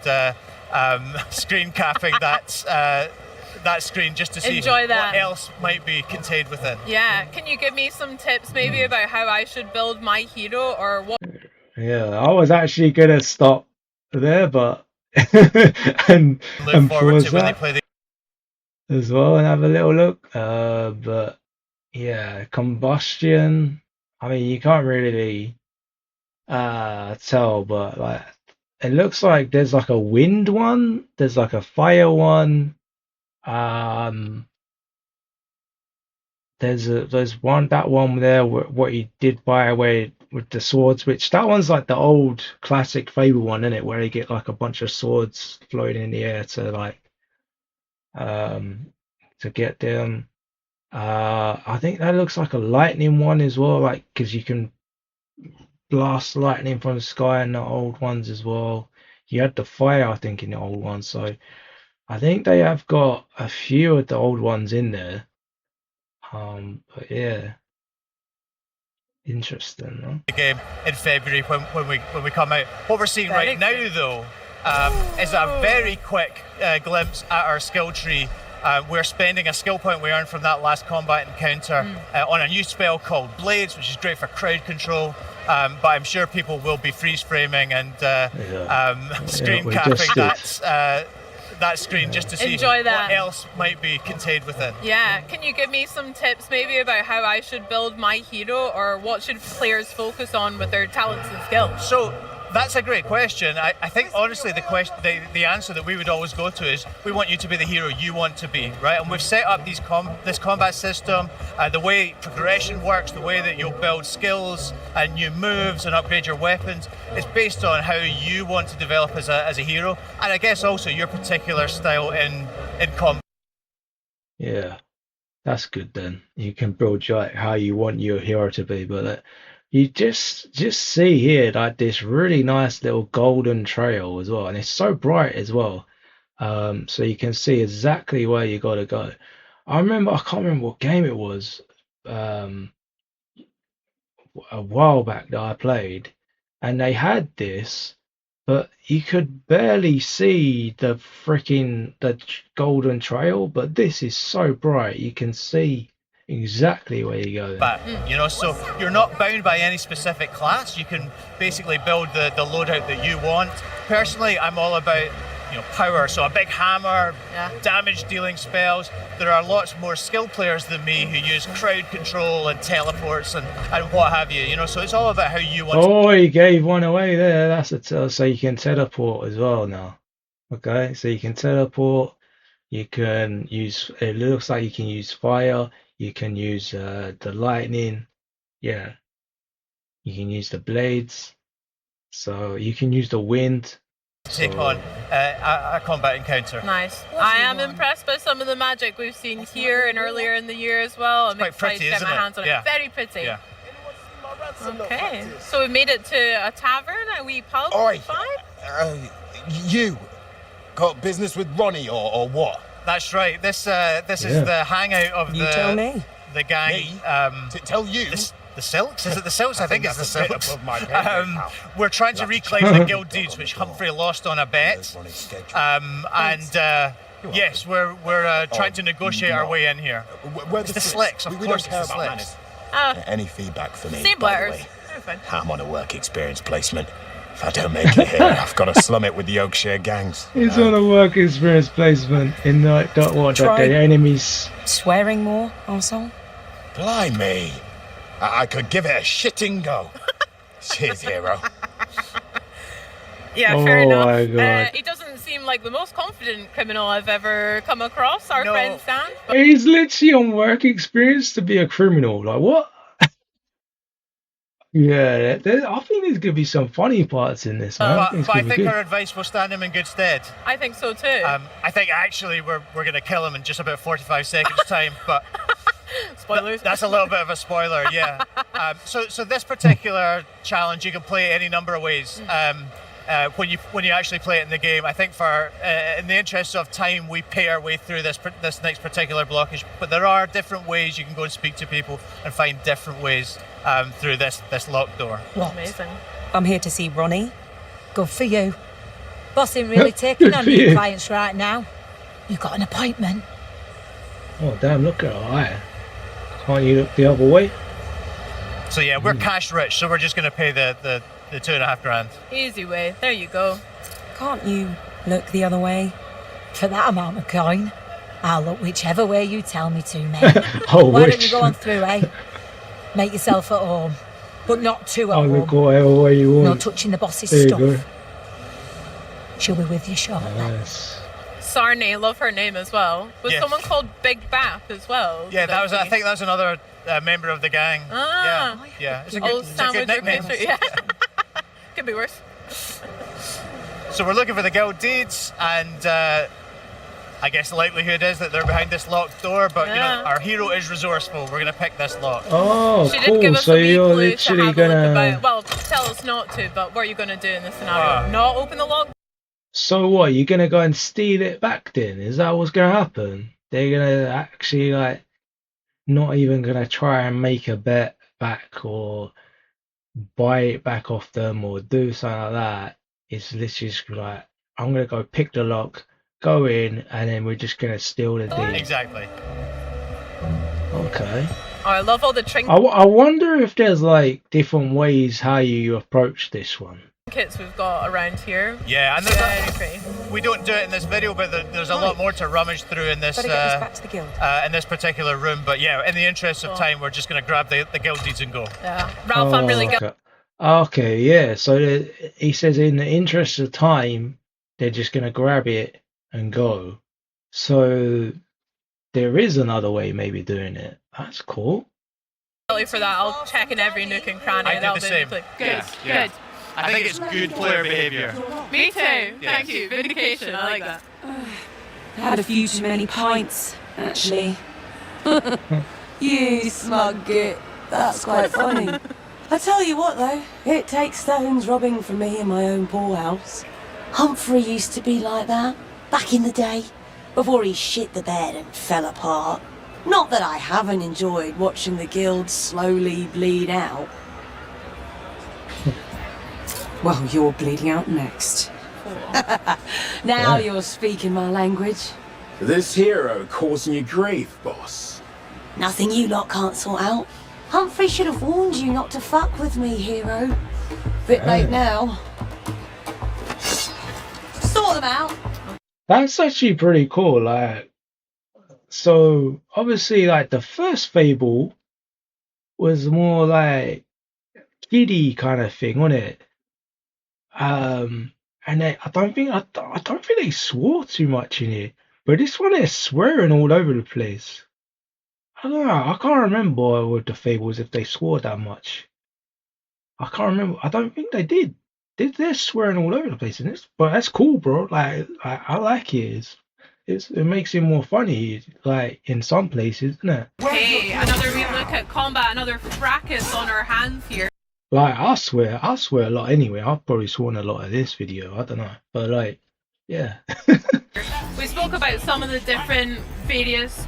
screen capping that screen just to see what else might be contained within. Yeah, can you give me some tips maybe about how I should build my hero or what? Yeah, I was actually gonna stop there, but and pause that as well and have a little look. But yeah, combustion. I mean, you can't really tell, but like it looks like there's like a wind one, there's like a fire one. There's one there what he did by away with the swords, which that one's like the old classic Fable one, isn't it, where you get like a bunch of swords floating in the air to like to get them. I think that looks like a lightning one as well, like because you can blast lightning from the sky in the old ones as well. You had the fire, I think, in the old ones, so I think they have got a few of the old ones in there. But yeah, interesting, huh? The game in February when we come out. What we're seeing right now, though, is a very quick glimpse at our skill tree. We're spending a skill point we earned from that last combat encounter on a new spell called Blades, which is great for crowd control. But I'm sure people will be freeze framing and screen capping that screen just to see what else might be contained within. Yeah, can you give me some tips maybe about how I should build my hero, or what should players focus on with their talents and skills? So that's a great question. I think honestly the answer that we would always go to is we want you to be the hero you want to be, right? And we've set up this combat system, the way progression works, the way that you'll build skills and new moves and upgrade your weapons. It's based on how you want to develop as a hero, and I guess also your particular style in combat. Yeah, that's good then. You can build like how you want your hero to be, but you just see here like this really nice little golden trail as well, and it's so bright as well. So you can see exactly where you got to go. I can't remember what game it was, a while back that I played, and they had this, but you could barely see the golden trail. But this is so bright, you can see exactly where you go. But so you're not bound by any specific class. You can basically build the loadout that you want. Personally, I'm all about power, so a big hammer, damage dealing spells. There are lots more skilled players than me who use crowd control and teleports and what have you. So it's all about how you want. Oh, he gave one away there. So you can teleport as well now. Okay, so you can teleport. You can use. It looks like you can use fire. You can use the lightning. Yeah. You can use the blades. So you can use the wind. Take on a combat encounter. Nice. I am impressed by some of the magic we've seen here and earlier in the year as well. I'm excited to get my hands on it. Very pretty. Yeah. Okay. So we made it to a tavern, a wee pub. Oi, you got business with Ronnie or what? That's right. This is the hangout of the gang. Me? Tell you. The Silks? Is it the Silks? I think it's the Silks. We're trying to reclaim the guild deeds which Humphrey lost on a bet. Yes, we're trying to negotiate our way in here. It's the Slicks, of course it's the Slicks. Any feedback for me, same by the way? I'm on a work experience placement. If I don't make it here, I've got to slum it with the Yorkshire gangs. He's on a work experience placement in the enemies. Swearing more, also? Blimey. I could give it a shitting go. Cheers, hero. Yeah, fair enough. He doesn't seem like the most confident criminal I've ever come across, our friend Stan. He's literally on work experience to be a criminal. Like, what? Yeah, I think there's going to be some funny parts in this, man. But I think our advice will stand him in good stead. I think so too. I think actually we're going to kill him in just about 45 seconds time, but spoilers. That's a little bit of a spoiler, yeah. So this particular challenge you can play any number of ways. When you actually play it in the game, I think for in the interest of time, we pay our way through this next particular blockage. But there are different ways you can go and speak to people and find different ways through this locked door. What? Amazing. I'm here to see Ronnie. Good for you. Boss ain't really taking on new clients right now. You got an appointment. Oh damn! Look at her. Can't you look the other way? So yeah, we're cash rich, so we're just going to pay the $2.5 grand. Easy way. There you go. Can't you look the other way? For that amount of coin, I'll look whichever way you tell me to, mate. Why don't you go on through, eh? Make yourself at home, but not too at home. Look whatever way you want. No touching the boss's there stuff. You go. She'll be with you shortly. Nice. Sarney, love her name as well. Was someone called Big Bath as well? Yeah, I think that was another member of the gang. Yeah. It's a good nickname. Yeah. Could be worse. So we're looking for the guild deeds, and I I guess the likelihood is that they're behind this locked door, but you know, our hero is resourceful. We're going to pick this lock. Oh, She did cool. give us So a wee you're clue to literally have a look gonna. about. Well, tell us not to, but what are you going to do in this scenario? Not open the lock? So what? You're gonna go and steal it back then? Is that what's gonna happen? They're gonna actually like not even gonna try and make a bet back or buy it back off them or do something like that. It's literally just like I'm gonna go pick the lock, go in, and then we're just gonna steal the deed. Exactly. Okay. Oh, I love all the trinkets I wonder if there's like different ways how you approach this one. we've got around here. Yeah, and Very pretty. we don't do it in this video, but there's a lot more to rummage through in this Better get this back to the guild. in this particular room. But yeah, in the interest of time, we're just going to grab the guild deeds and go. Yeah, Ralph, I'm really good. Okay, yeah. So he says, in the interest of time, they're just gonna grab it and go. So there is another way, maybe doing it. That's cool. For that, I'll check in every nook and cranny. I and do I'll the be same. Good, Yeah. good. I think it's good player behavior. Me too. Thank you. Vindication. I like that. Had a few too many pints, actually. You smug git. That's quite funny. I tell you what, though, it takes stones robbing from me in my own poorhouse. Humphrey used to be like that, back in the day, before he shit the bed and fell apart. Not that I haven't enjoyed watching the guild slowly bleed out. Well, you're bleeding out next. Now you're speaking my language. This hero causing you grief, boss. Nothing you lot can't sort out. Humphrey should have warned you not to fuck with me, hero. Bit late now. Sort them out. That's actually pretty cool. Like, so obviously, like the first Fable was more like kiddie kind of thing, wasn't it? And I don't think they swore too much in it, but this one is swearing all over the place. I don't know. I can't remember with the Fables if they swore that much. I can't remember. I don't think they did. They're swearing all over the place in this, but that's cool, bro. Like I like it. It makes it more funny, like in some places, isn't it? Okay, another wee look at combat. Another fracas on our hands here. Like I swear a lot. Anyway, I've probably sworn a lot of this video. I don't know, but like, yeah. We spoke about some of the different various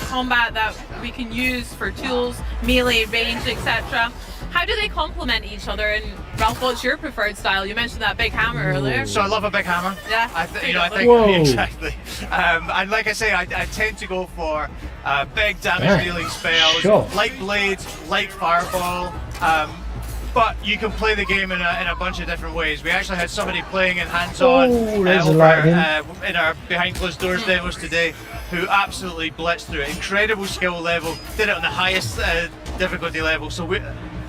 combat that we can use for tools, melee, range, etc. How do they complement each other? And Ralph, what's your preferred style? You mentioned that big hammer earlier. So I love a big hammer. Yeah. I think Whoa. exactly. And like I say, I tend to go for big damage dealing spells, Sure. light blades, light fireball. But you can play the game in a bunch of different ways. We actually had somebody playing in hands-on there's over lightning. in our behind closed doors demos today, who absolutely blitzed through it. Incredible skill level. Did it on the highest difficulty level. So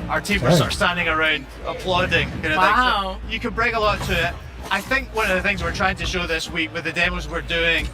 our team was sort of standing around applauding. Wow. So you can bring a lot to it. I think one of the things we're trying to show this week with the demos we're doing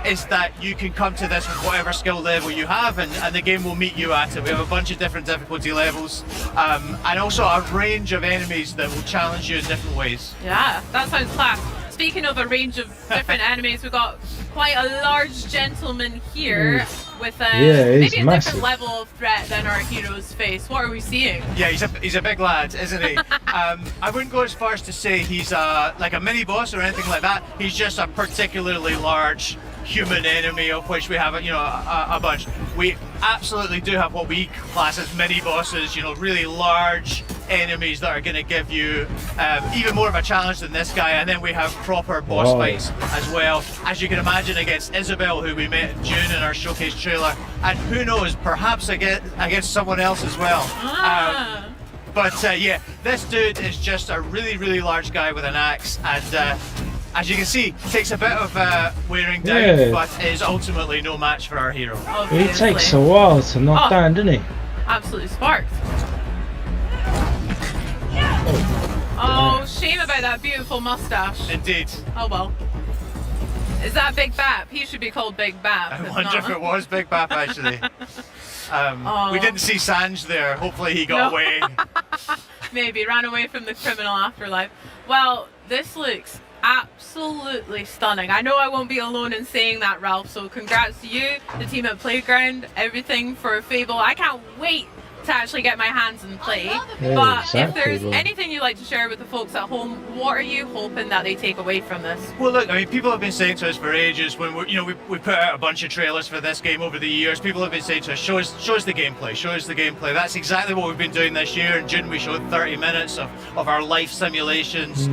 is that you can come to this with whatever skill level you have, and the game will meet you at it. We have a bunch of different difficulty levels, and also a range of enemies that will challenge you in different ways. Yeah, that sounds class. Speaking of a range of different enemies, we've got quite a large gentleman here with maybe a massive. different level of threat than our heroes face. What are we seeing? Yeah, he's a big lad, isn't he? I wouldn't go as far as to say he's like a mini boss or anything like that. He's just a particularly large human enemy, of which we have a bunch. We absolutely do have what we class as mini bosses, really large enemies that are going to give you even more of a challenge than this guy. And then we have proper boss fights as well, as you can imagine, against Isabel, who we met in June in our showcase trailer, and who knows, perhaps against someone else as well. But yeah, this dude is just a really, really large guy with an axe, and as you can see, takes a bit of wearing down, but is ultimately no match for our hero. It takes a while to knock down, doesn't it? Absolutely sparked. Oh, shame about that beautiful mustache. Indeed. Oh well. Is that Big Bap? He should be called Big Bap. I wonder if it was Big Bap, actually. We didn't see Sanj there. Hopefully he got away. Maybe ran away from the criminal afterlife. Well, this looks Absolutely stunning. I know I won't be alone in saying that, Ralph, so congrats to you, the team at Playground, everything for Fable. I can't wait to actually get my hands and play. Yeah, But exactly, if there's bro. anything you'd like to share with the folks at home, what are you hoping that they take away from this? Well, look, I mean, people have been saying to us for ages when we put out a bunch of trailers for this game over the years. People have been saying to us, show us the gameplay, show us the gameplay. That's exactly what we've been doing this year. In June, we showed 30 minutes of our life simulations.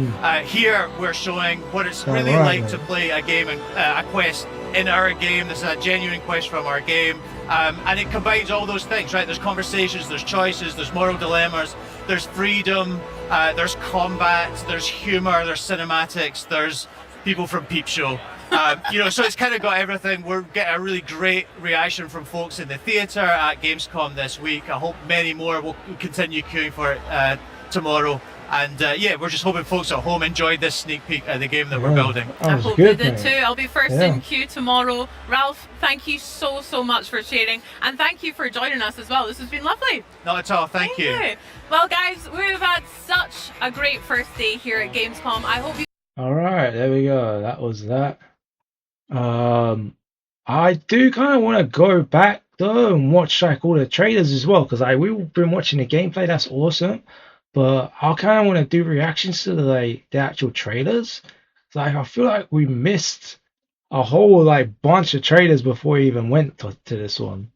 Here, we're showing what it's really like to play a game and a quest in our game. This is a genuine quest from our game. And it combines all those things, right? There's conversations, there's choices, there's moral dilemmas, there's freedom, there's combat, there's humor, there's cinematics, there's people from Peep Show. So it's kind of got everything. We're getting a really great reaction from folks in the theatre at Gamescom this week. I hope many more will continue queuing for it tomorrow. And we're just hoping folks at home enjoyed this sneak peek at the game that we're building. I hope you did too. I'll be first in queue tomorrow. Ralph, thank you so much for sharing, and thank you for joining us as well. This has been lovely. Not at all. Thank you. Well, guys, we've had such a great first day here at Gamescom. I hope you. All right, there we go. That was that. I do kind of want to go back though and watch like all the trailers as well, because we've been watching the gameplay. That's awesome. But I kind of want to do reactions to the actual trailers. Like I feel like we missed a whole like bunch of trailers before we even went to this one.